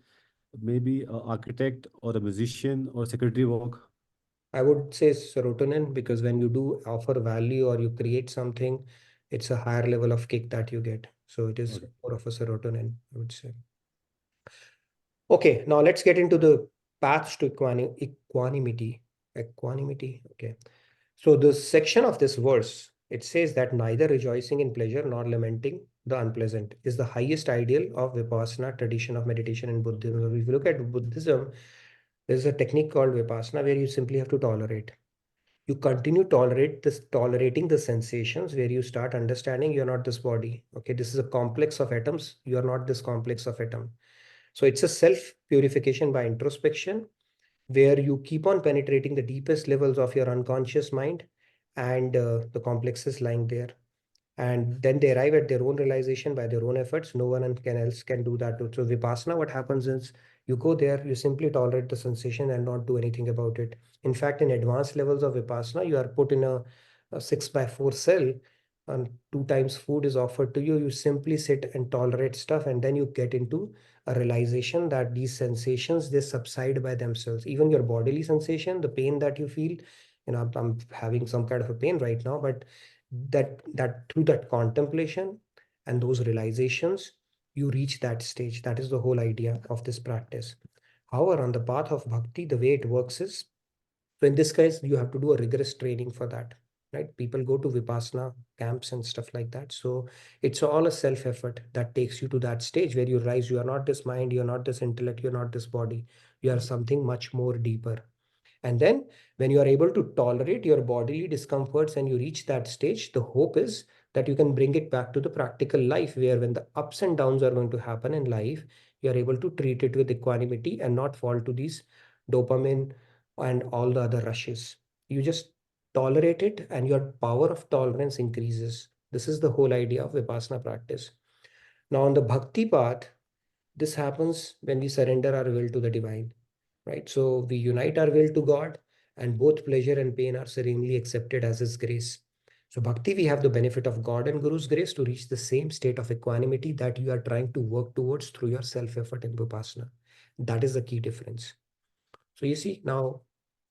maybe an architect or a musician or secretary work. I would say serotonin, because when you do offer value or you create something, it's a higher level of kick that you get. So it is Okay. more of a serotonin, I would say. Okay, now let's get into the paths to equanimity. Equanimity. Okay. So the section of this verse, it says that neither rejoicing in pleasure nor lamenting the unpleasant is the highest ideal of Vipassana tradition of meditation in Buddhism. If you look at Buddhism, there's a technique called Vipassana where you simply have to tolerate. You continue tolerating the sensations where you start understanding you're not this body. Okay, this is a complex of atoms. You are not this complex of atom. So it's a self-purification by introspection where you keep on penetrating the deepest levels of your unconscious mind and the complexes lying there. And then they arrive at their own realization by their own efforts. No one else can do that too. So Vipassana, what happens is you go there, you simply tolerate the sensation and not do anything about it. In fact, in advanced levels of Vipassana, you are put in a 6x4 cell and 2 times food is offered to you. You simply sit and tolerate stuff, and then you get into a realization that these sensations, they subside by themselves. Even your bodily sensation, the pain that you feel, I'm having some kind of a pain right now, but that through that contemplation and those realizations, you reach that stage. That is the whole idea of this practice. However, on the path of bhakti, the way it works is, so in this case, you have to do a rigorous training for that, right? People go to Vipassana camps and stuff like that. So it's all a self effort that takes you to that stage where you realize you are not this mind, you're not this intellect, you're not this body, you are something much more deeper. And then when you are able to tolerate your bodily discomforts and you reach that stage, the hope is that you can bring it back to the practical life where when the ups and downs are going to happen in life, you are able to treat it with equanimity and not fall to these dopamine and all the other rushes. You just tolerate it and your power of tolerance increases. This is the whole idea of Vipassana practice. Now, on the bhakti path, this happens when we surrender our will to the divine, right? So we unite our will to God, and both pleasure and pain are serenely accepted as His grace. So bhakti, we have the benefit of God and Guru's grace to reach the same state of equanimity that you are trying to work towards through your self-effort in Vipassana. That is the key difference. So you see, now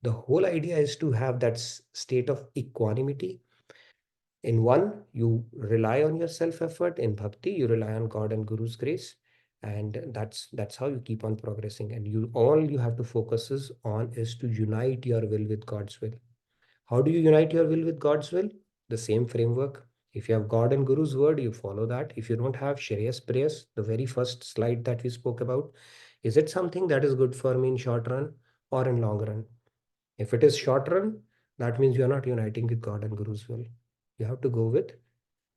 the whole idea is to have that state of equanimity. In one, you rely on your self-effort. In bhakti, you rely on God and Guru's grace. And that's how you keep on progressing. And all you have to focus on is to unite your will with God's will. How do you unite your will with God's will? The same framework. If you have God and Guru's word, you follow that. If you don't have Shreyas Prayas, the very first slide that we spoke about, is it something that is good for me in short run or in long run? If it is short run, that means you are not uniting with God and Guru's will. You have to go with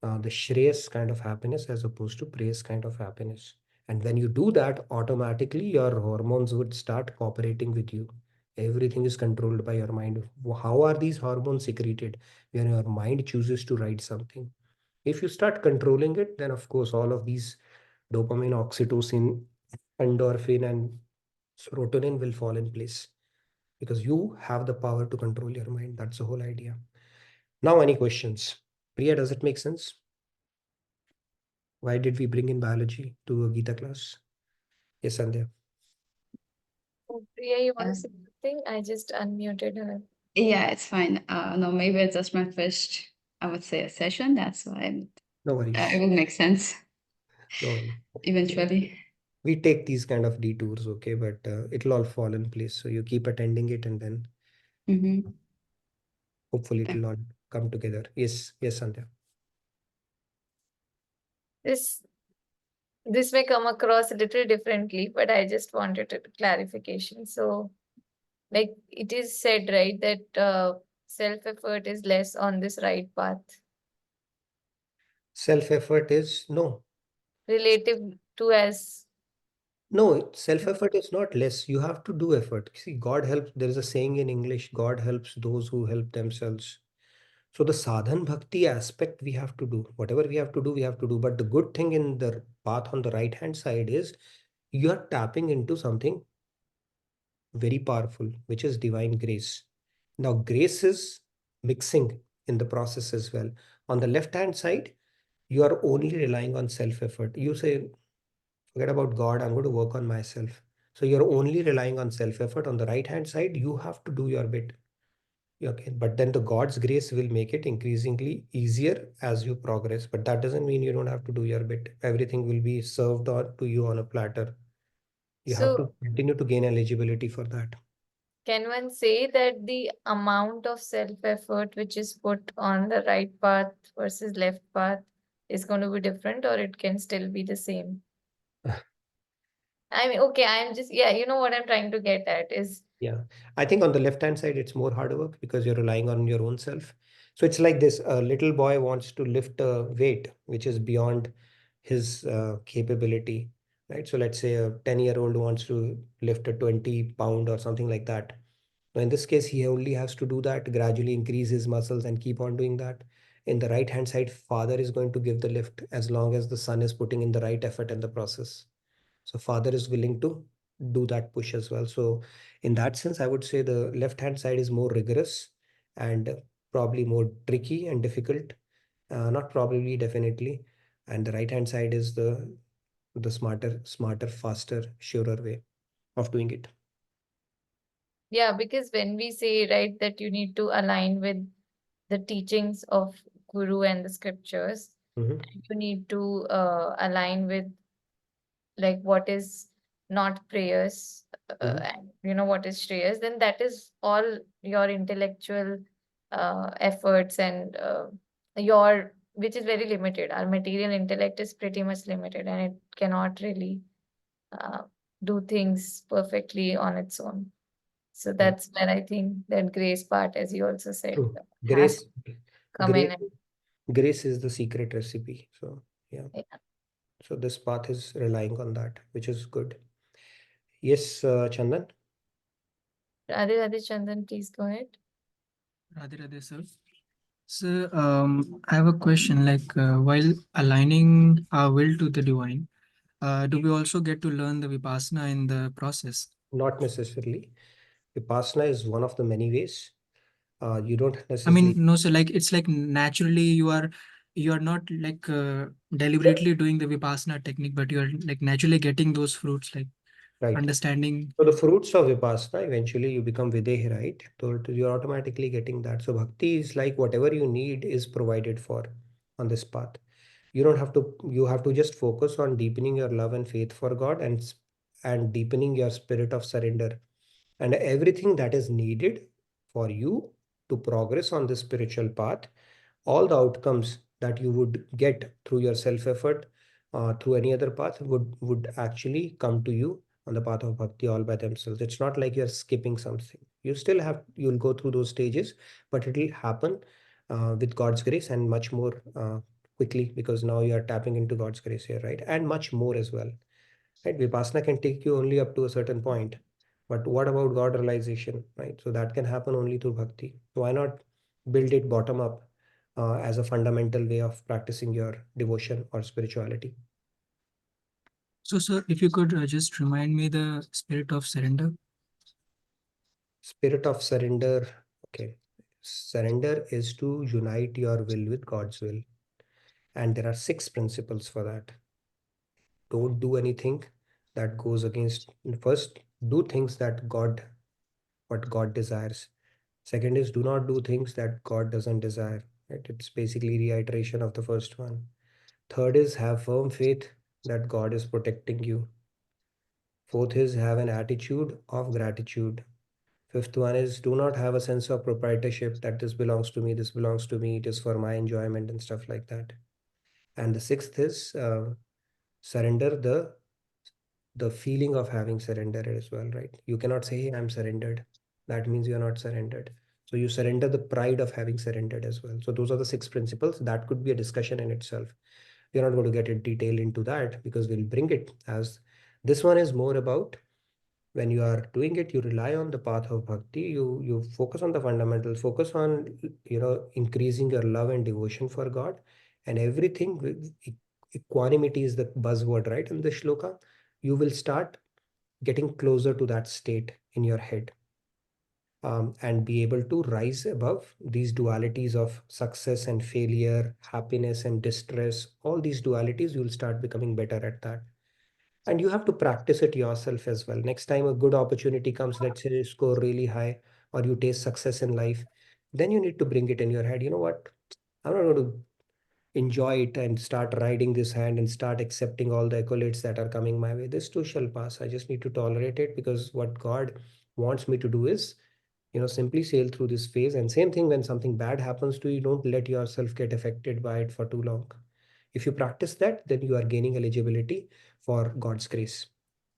the Shreyas kind of happiness as opposed to Preyas kind of happiness. And when you do that, automatically your hormones would start cooperating with you. Everything is controlled by your mind. How are these hormones secreted? When your mind chooses to write something. If you start controlling it, then of course all of these dopamine, oxytocin, endorphin, and serotonin will fall in place because you have the power to control your mind. That's the whole idea. Now, any questions? Priya, does it make sense? Why did we bring in biology to a Gita class? Yes, Sandhya. Priya, you want Yeah. to say something? I just unmuted her. Yeah, it's fine. No, maybe it's just my first, I would say, a session. That's why No worries. it will make sense No worries. eventually. We take these kind of detours, okay, but it'll all fall in place. So you keep attending it, and then Mm-hmm. hopefully Yeah. it'll all come together. Yes, yes, Sandhya. This may come across a little differently, but I just wanted a clarification. So, like it is said, right, that self-effort is less on this right path Self-effort is no. relative to as No, self-effort is not less. You have to do effort. See, God helps. There is a saying in English, God helps those who help themselves. So the sadhan bhakti aspect we have to do. Whatever we have to do, we have to do. But the good thing in the path on the right hand side is you are tapping into something very powerful, which is divine grace. Now, grace is mixing in the process as well. On the left hand side, you are only relying on self-effort. You say, forget about God, I'm going to work on myself. So you're only relying on self-effort. On the right hand side, you have to do your bit. Okay, but then the God's grace will make it increasingly easier as you progress. But that doesn't mean you don't have to do your bit. Everything will be served on to you on a platter. You have to so continue to gain eligibility for that. can one say that the amount of self-effort which is put on the right path versus left path is going to be different, or it can still be the same? I mean, okay, I'm just, yeah, you know what I'm trying to get at is, Yeah, I think on the left hand side, it's more hard work because you're relying on your own self. So it's like this, a little boy wants to lift a weight which is beyond his capability, right? So let's say a 10-year-old wants to lift a 20 pound or something like that. Now, in this case, he only has to do that, gradually increase his muscles and keep on doing that. In the right hand side, father is going to give the lift as long as the son is putting in the right effort in the process. So father is willing to do that push as well. So in that sense, I would say the left hand side is more rigorous and probably more tricky and difficult. Not probably, definitely. And the right hand side is the smarter, faster, surer way of doing it. yeah, because when we say, right, that you need to align with the teachings of Guru and the scriptures, Mhm. you need to align with like what is not prayers, Mhm. and you know what is shreyas, then that is all your intellectual efforts and your, which is very limited. Our material intellect is pretty much limited and it cannot really uh, do things perfectly on its own. So Right. that's where I think that grace part, as you also said, True. has Grace, to come in. grace, grace is the secret recipe. So yeah. Yeah. So this path is relying on that, which is good. Yes, Chandan. Radhe Radhe Chandan, please go ahead. Radhe Radhe, sir. So, I have a question like while aligning our will to the divine, do we also get to learn the Vipassana in the process? Not necessarily. Vipassana is one of the many ways. You don't I necessarily. mean, no, so like it's like naturally you are not like deliberately doing the Vipassana technique, but you are like naturally getting those fruits, like Right. understanding. So the fruits of Vipassana, eventually you become Videhi, right? So you're automatically getting that. So bhakti is like whatever you need is provided for on this path. You don't have to, you have to just focus on deepening your love and faith for God and deepening your spirit of surrender. And everything that is needed for you to progress on this spiritual path, all the outcomes that you would get through your self effort, through any other path would actually come to you on the path of bhakti all by themselves. It's not like you're skipping something. You'll go through those stages, but it'll happen with God's grace and much more quickly, because now you are tapping into God's grace here, right? And much more as well, right? Vipassana can take you only up to a certain point, but what about God realization, right? So that can happen only through bhakti. Why not build it bottom up as a fundamental way of practicing your devotion or spirituality? So, sir, if you could just remind me the spirit of surrender. Spirit of surrender. Okay. Surrender is to unite your will with God's will. And there are 6 principles for that. Don't do anything that goes against. First, do things that what God desires. Second is, do not do things that God doesn't desire. Right? It's basically reiteration of the first one. Third is, have firm faith that God is protecting you. Fourth is, have an attitude of gratitude. Fifth one is, do not have a sense of proprietorship that this belongs to me, it is for my enjoyment and stuff like that. And the sixth is surrender the feeling of having surrendered as well, right? You cannot say, hey, I'm surrendered. That means you're not surrendered. So you surrender the pride of having surrendered as well. So those are the 6 principles. That could be a discussion in itself. We're not going to get in detail into that because we'll bring it as this one is more about when you are doing it, you rely on the path of bhakti, you focus on the fundamentals, focus on increasing your love and devotion for God, and everything equanimity is the buzzword, right, in the shloka. You will start getting closer to that state in your head, and be able to rise above these dualities of success and failure, happiness and distress. All these dualities, you'll start becoming better at that. And you have to practice it yourself as well. Next time a good opportunity comes, let's say you score really high or you taste success in life, then you need to bring it in your head. You know what? I'm not going to enjoy it and start riding this hand and start accepting all the accolades that are coming my way. This too shall pass. I just need to tolerate it, because what God wants me to do is, simply sail through this phase. And same thing, when something bad happens to you, don't let yourself get affected by it for too long. If you practice that, then you are gaining eligibility for God's grace.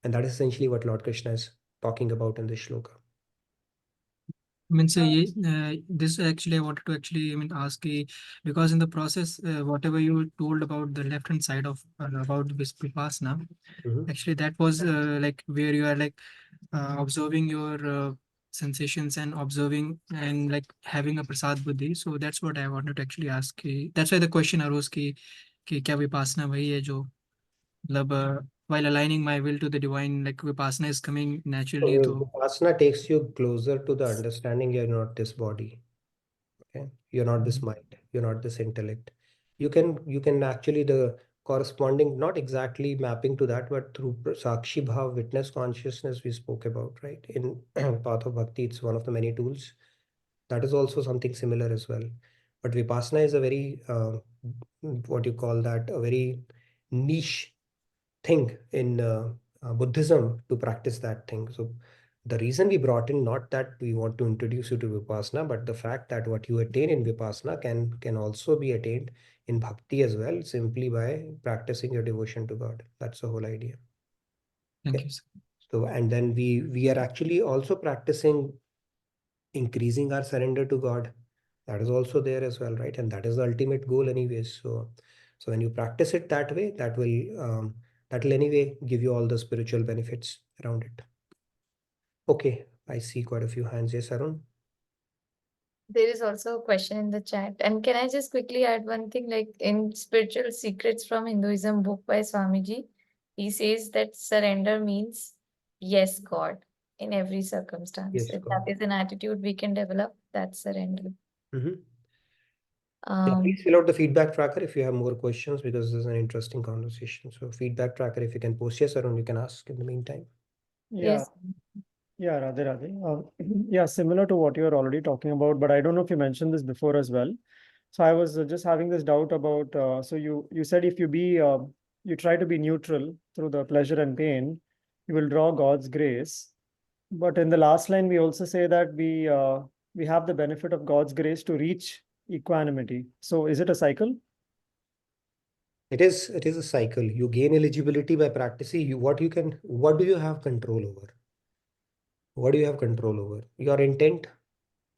And that is essentially what Lord Krishna is talking about in this shloka. I mean, so this actually I wanted to ask because in the process, whatever you told about the left hand side of about Vipassana, actually that was like where you are like observing your sensations and observing and like having a prasad buddhi. So that's what I wanted to actually ask. That's why the question arose कि क्या Vipassana वही है जो मतलब while aligning my will to the divine, like Vipassana is coming naturally. So Vipassana takes you closer to the understanding you're not this body. Okay, you're not this mind, you're not this intellect. You can actually, the corresponding, not exactly mapping to that, but through sakshi bhav, witness consciousness we spoke about, right? In path of bhakti, it's one of the many tools. That is also something similar as well. But Vipassana is a very what you call that, a very niche thing in Buddhism to practice that thing. So the reason we brought in, not that we want to introduce you to Vipassana, but the fact that what you attain in Vipassana can also be attained in Bhakti as well, simply by practicing your devotion to God. That's the whole idea. Thank you, sir. So, and then we are actually also practicing increasing our surrender to God. That is also there as well, right? And that is the ultimate goal anyways. So when you practice it that way, that'll anyway give you all the spiritual benefits around it. Okay, I see quite a few hands. Yes, Arun? There is also a question in the chat. And can I just quickly add one thing? Like in Spiritual Secrets from Hinduism book by Swamiji, he says that surrender means yes, God, in every circumstance. Yes, If God. that is an attitude we can develop, that's surrender. Yeah, please fill out the feedback tracker if you have more questions, because this is an interesting conversation. So feedback tracker, if you can post. Yes, Arun, you can ask in the meantime. Yes. Yeah, Radhe Radhe. Yeah, similar to what you're already talking about, but I don't know if you mentioned this before as well. So I was just having this doubt about, so you said if you try to be neutral through the pleasure and pain, you will draw God's grace. But in the last line, we also say that we have the benefit of God's grace to reach equanimity. So is it a cycle? It is a cycle. You gain eligibility by practicing. What do you have control over? What do you have control over? Your intent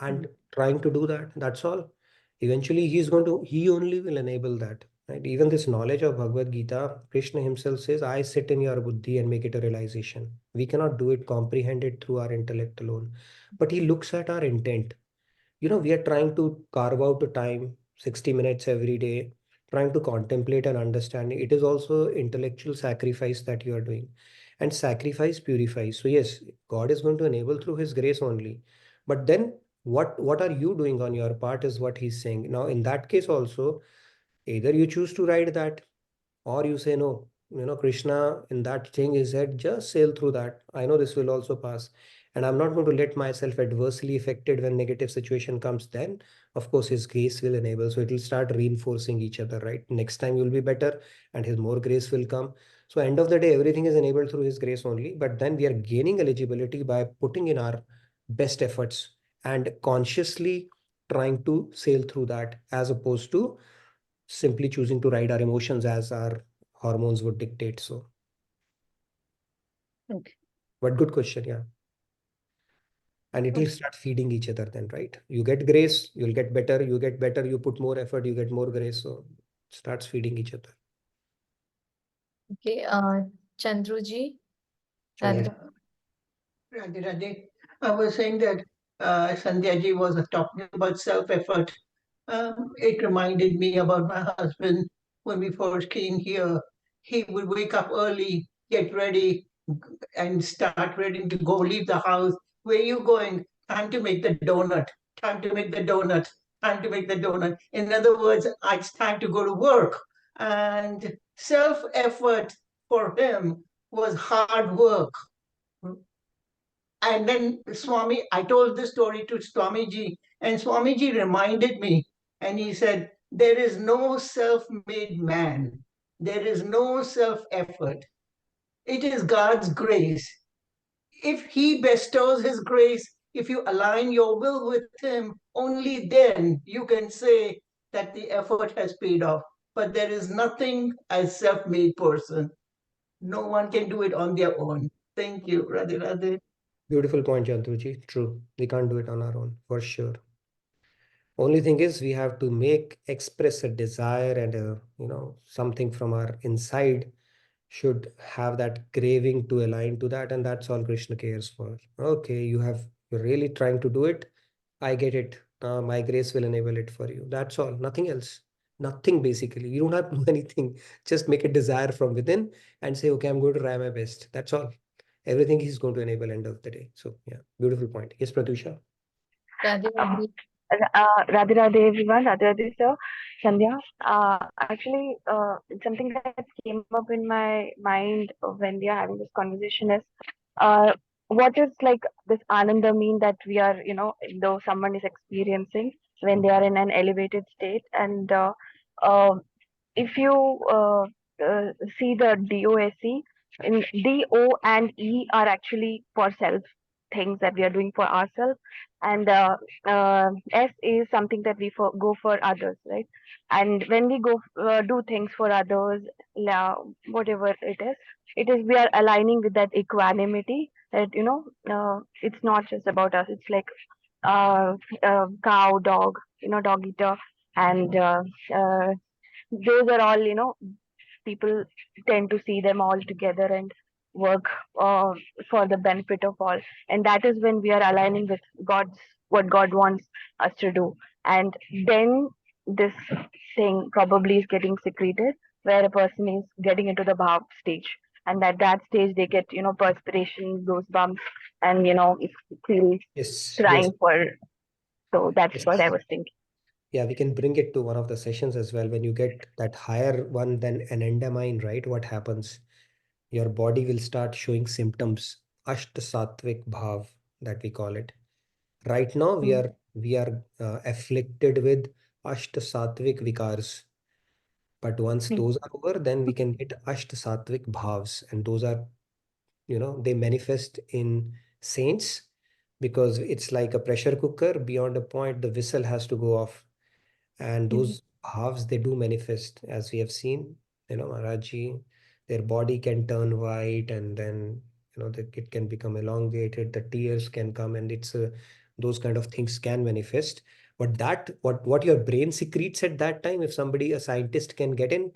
and trying to do that. That's all. Eventually, he only will enable that. Right? Even this knowledge of Bhagavad Gita, Krishna himself says, I sit in your buddhi and make it a realization. We cannot do it, comprehend it through our intellect alone. But he looks at our intent. We are trying to carve out a time, 60 minutes every day, trying to contemplate and understanding. It is also intellectual sacrifice that you are doing. And sacrifice purifies. So yes, God is going to enable through his grace only. But then what are you doing on your part is what he's saying. Now, in that case also, either you choose to ride that or you say no. Krishna in that thing is said, just sail through that. I know this will also pass, and I'm not going to let myself adversely affected when negative situation comes. Then of course his grace will enable, so it will start reinforcing each other, right? Next time you'll be better and his more grace will come. So end of the day, everything is enabled through his grace only, but then we are gaining eligibility by putting in our best efforts and consciously trying to sail through that, as opposed to simply choosing to ride our emotions as our hormones would dictate. So, Okay. but good question, yeah. And it will start feeding each other then, right? You get grace, you'll get better, you put more effort, you get more grace. So it starts feeding each other. Okay, Chandruji, Chandra. Radhe. Radhe, Radhe. I was saying that Sandhya ji was talking about self-effort. It reminded me about my husband when we first came here. He would wake up early, get ready, and start ready to go leave the house. Where are you going? Time to make the donut. Time to make the donut. Time to make the donut. In other words, it's time to go to work. And self-effort for him was hard work. And then Swami, I told this story to Swamiji, and Swamiji reminded me, and he said, there is no self-made man. There is no self-effort. It is God's grace. If he bestows his grace, if you align your will with him, only then you can say that the effort has paid off. But there is nothing as self-made person. No one can do it on their own. Thank you, Radhe Radhe. Beautiful point, Chandruji. True. We can't do it on our own, for sure. Only thing is we have to express a desire and something from our inside should have that craving to align to that, and that's all Krishna cares for. Okay, you're really trying to do it. I get it. My grace will enable it for you. That's all. Nothing else. Nothing basically. You don't have to do anything. Just make a desire from within and say, okay, I'm going to try my best. That's all. Everything he's going to enable end of the day. So yeah, beautiful point. Yes, Pratusha. Radhe, Radhe. Radhe Radhe everyone, Radhe Radhe sir, Sandhya. It's something that came up in my mind when we are having this conversation is, uh, what is like this ananda mean that we are, though someone is experiencing when they are in an elevated state, and uh, if you see the DOSE, in DO and E are actually for self, things that we are doing for ourselves, and S is something that go for others, right? And when we go do things for others, whatever it is we are aligning with that equanimity. That it's not just about us. It's like cow, dog, dog eater, and those are all, people tend to see them all together and work uh, for the benefit of all. And that is when we are aligning with what God wants us to do. And then this thing probably is getting secreted, where a person is getting into the bhav stage. And at that stage, they get, perspiration, goosebumps, and, it feels Yes. crying for. So that's Yes. what I was thinking. Yeah, we can bring it to one of the sessions as well. When you get that higher one than an endamine, right? What happens? Your body will start showing symptoms. Ashta Sattvic Bhav, that we call it. Right now, we are afflicted with Ashta Sattvic Vikars. But once those are over, then we can get Ashta Sattvic Bhavs. And those are, they manifest in saints, because it's like a pressure cooker. Beyond a point, the whistle has to go off. And those halves, they do manifest, as we have seen, Maharaji, their body can turn white, and then it can become elongated, the tears can come, and those kind of things can manifest. But what your brain secretes at that time, if a scientist can get in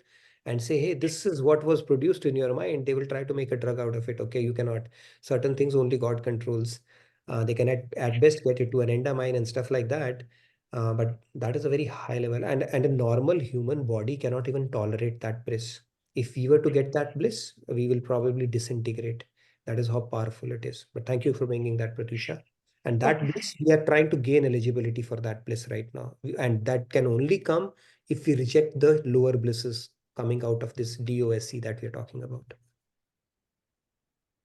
and say, hey, this is what was produced in your mind, they will try to make a drug out of it. Okay, you cannot. Certain things only God controls. They can at best get it to an endamine and stuff like that. But that is a very high level, and a normal human body cannot even tolerate that bliss. If we were to get that bliss, we will probably disintegrate. That is how powerful it is. But thank you for bringing that, Pratusha. And that bliss, we are trying to gain eligibility for that bliss right now. And that can only come if we reject the lower blisses coming out of this DOSC that we are talking about.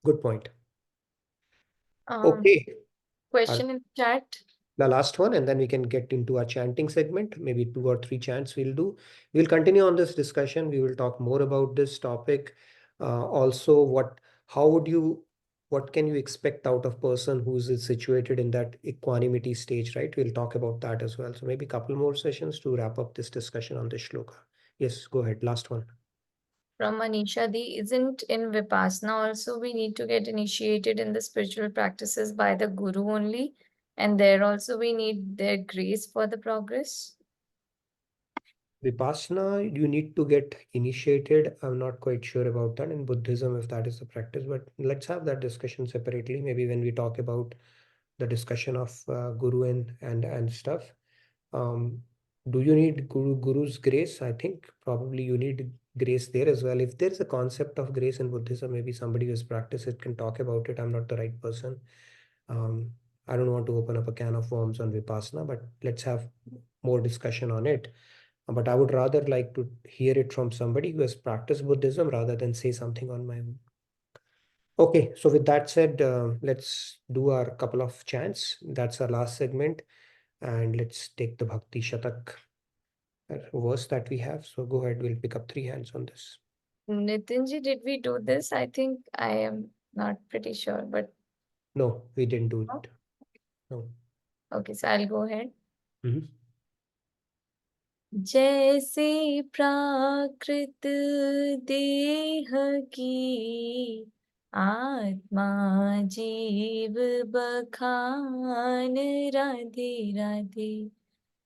Good point. Okay. Question in chat. The last one, and then we can get into our chanting segment. Maybe 2 or 3 chants we'll do. We'll continue on this discussion. We will talk more about this topic. Also, what can you expect out of person who's situated in that equanimity stage, right? We'll talk about that as well. So maybe a couple more sessions to wrap up this discussion on this shloka. Yes, go ahead. Last one. From Manisha Di, isn't in Vipassana also we need to get initiated in the spiritual practices by the Guru only? And there also we need their grace for the progress? Vipassana, you need to get initiated. I'm not quite sure about that in Buddhism, if that is the practice, but let's have that discussion separately. Maybe when we talk about the discussion of Guru and stuff. Do you need Guru's grace? I think probably you need grace there as well. If there's a concept of grace in Buddhism, maybe somebody who's practiced it can talk about it. I'm not the right person. I don't want to open up a can of worms on Vipassana, but let's have more discussion on it. But I would rather like to hear it from somebody who has practiced Buddhism rather than say something on my own. Okay, so with that said, let's do our couple of chants. That's our last segment. And let's take the Bhakti Shatak verse that we have. So go ahead, we'll pick up 3 hands on this. Nitinji, did we do this? I think I am not pretty sure, but No, we didn't do it. No. okay, so I'll go ahead. Mhm. जैसे प्राकृत देह की आत्मा जीव बखान राधे राधे,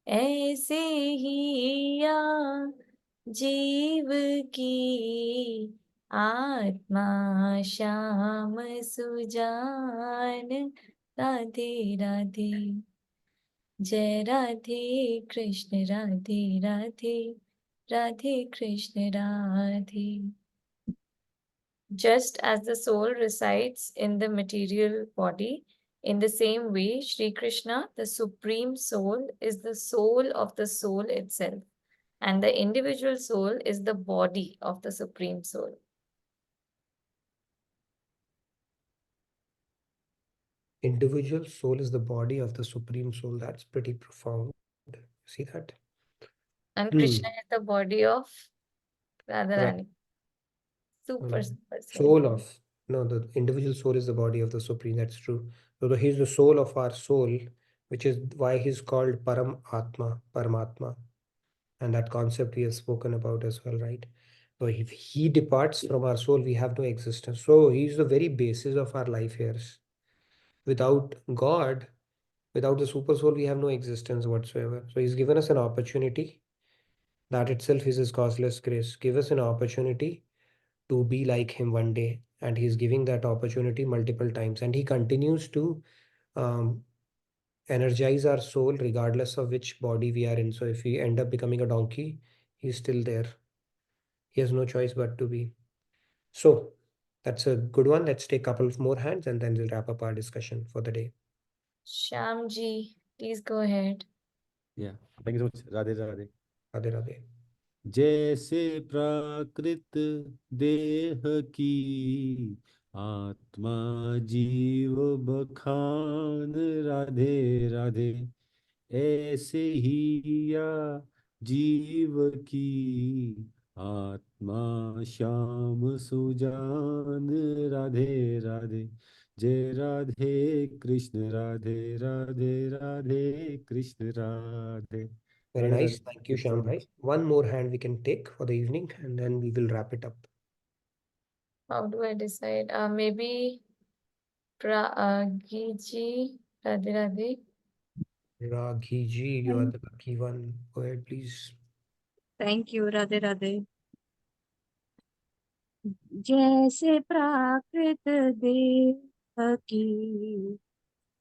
ऐसे ही या जीव की आत्मा श्याम सुजान राधे राधे। जय Radhe Krishna Radhe Radhe, Radhe Krishna Radhe. Just as the soul resides in the material body, in the same way, Sri Krishna, the Supreme Soul, is the soul of the soul itself, and the individual soul is the body of the Supreme Soul. Individual soul is the body of the Supreme Soul. That's pretty profound. See that? And Krishna is the body of Radharani. Super soul of. No, the individual soul is the body of the Supreme. That's true. So he's the soul of our soul, which is why he's called Param Atma, Paramatma. And that concept we have spoken about as well, right? So if he departs from our soul, we have no existence. So he's the very basis of our life here. Without God, without the super soul, we have no existence whatsoever. So he's given us an opportunity. That itself is his causeless grace. Give us an opportunity to be like him one day. And he's giving that opportunity multiple times. And he continues to energize our soul regardless of which body we are in. So if we end up becoming a donkey, he's still there. He has no choice but to be. So that's a good one. Let's take a couple of more hands and then we'll wrap up our discussion for the day. Shyamji, please go ahead. Yeah, thank you so much. Radhe Radhe. Radhe Radhe. जैसे प्राकृत देह की आत्मा जीव बखान राधे राधे, ऐसे ही या जीव की आत्मा श्याम सुजान राधे राधे। जय Radhe Krishna Radhe Radhe, Radhe Krishna Radhe. Very nice. Thank you, Shyam bhai. One more hand we can take for the evening and then we will wrap it up. How do I decide? Maybe Giji, Radhe Radhe. Raghi ji, you are the lucky one. Go ahead, please. Thank you, Radhe Radhe. जैसे प्राकृत देह की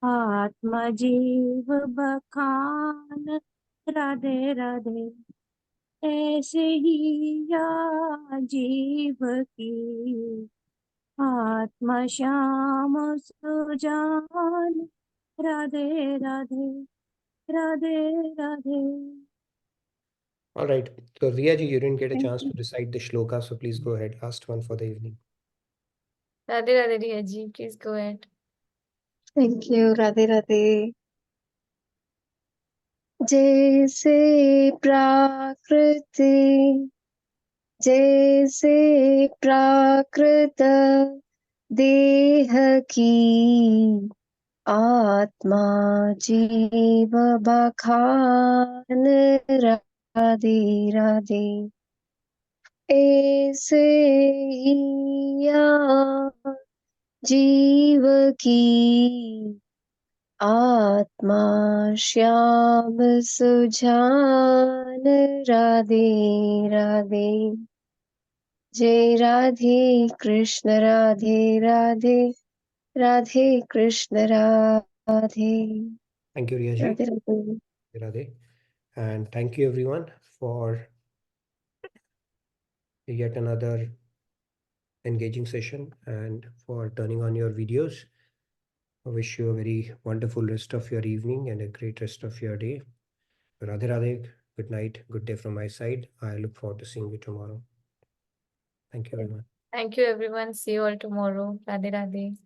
आत्मा जीव बखान, राधे राधे, ऐसे ही या जीव की आत्मा Shyam Sujan, Radhe Radhe, Radhe Radhe. All right. So, Riya ji, you didn't get a Thank chance you. to recite the shloka, so please go ahead. Last one for the evening. Radhe Radhe Riya ji, please go ahead. Thank you, Radhe Radhe. जैसे प्राकृति, जैसे प्राकृत देह की आत्मा जीव बखान, राधे राधे, ऐसे ही या जीव की आत्मा श्याम सुजान, राधे राधे. जय Radhe Krishna, Radhe Radhe, Radhe Krishna Radhe. Thank you, Riya ji. Radhe Radhe. Radhe. And thank you, everyone, for yet another engaging session and for turning on your videos. I wish you a very wonderful rest of your evening and a great rest of your day. Radhe Radhe. Good night. Good day from my side. I look forward to seeing you tomorrow. Thank you, everyone. Thank you, everyone. See you all tomorrow. Radhe Radhe.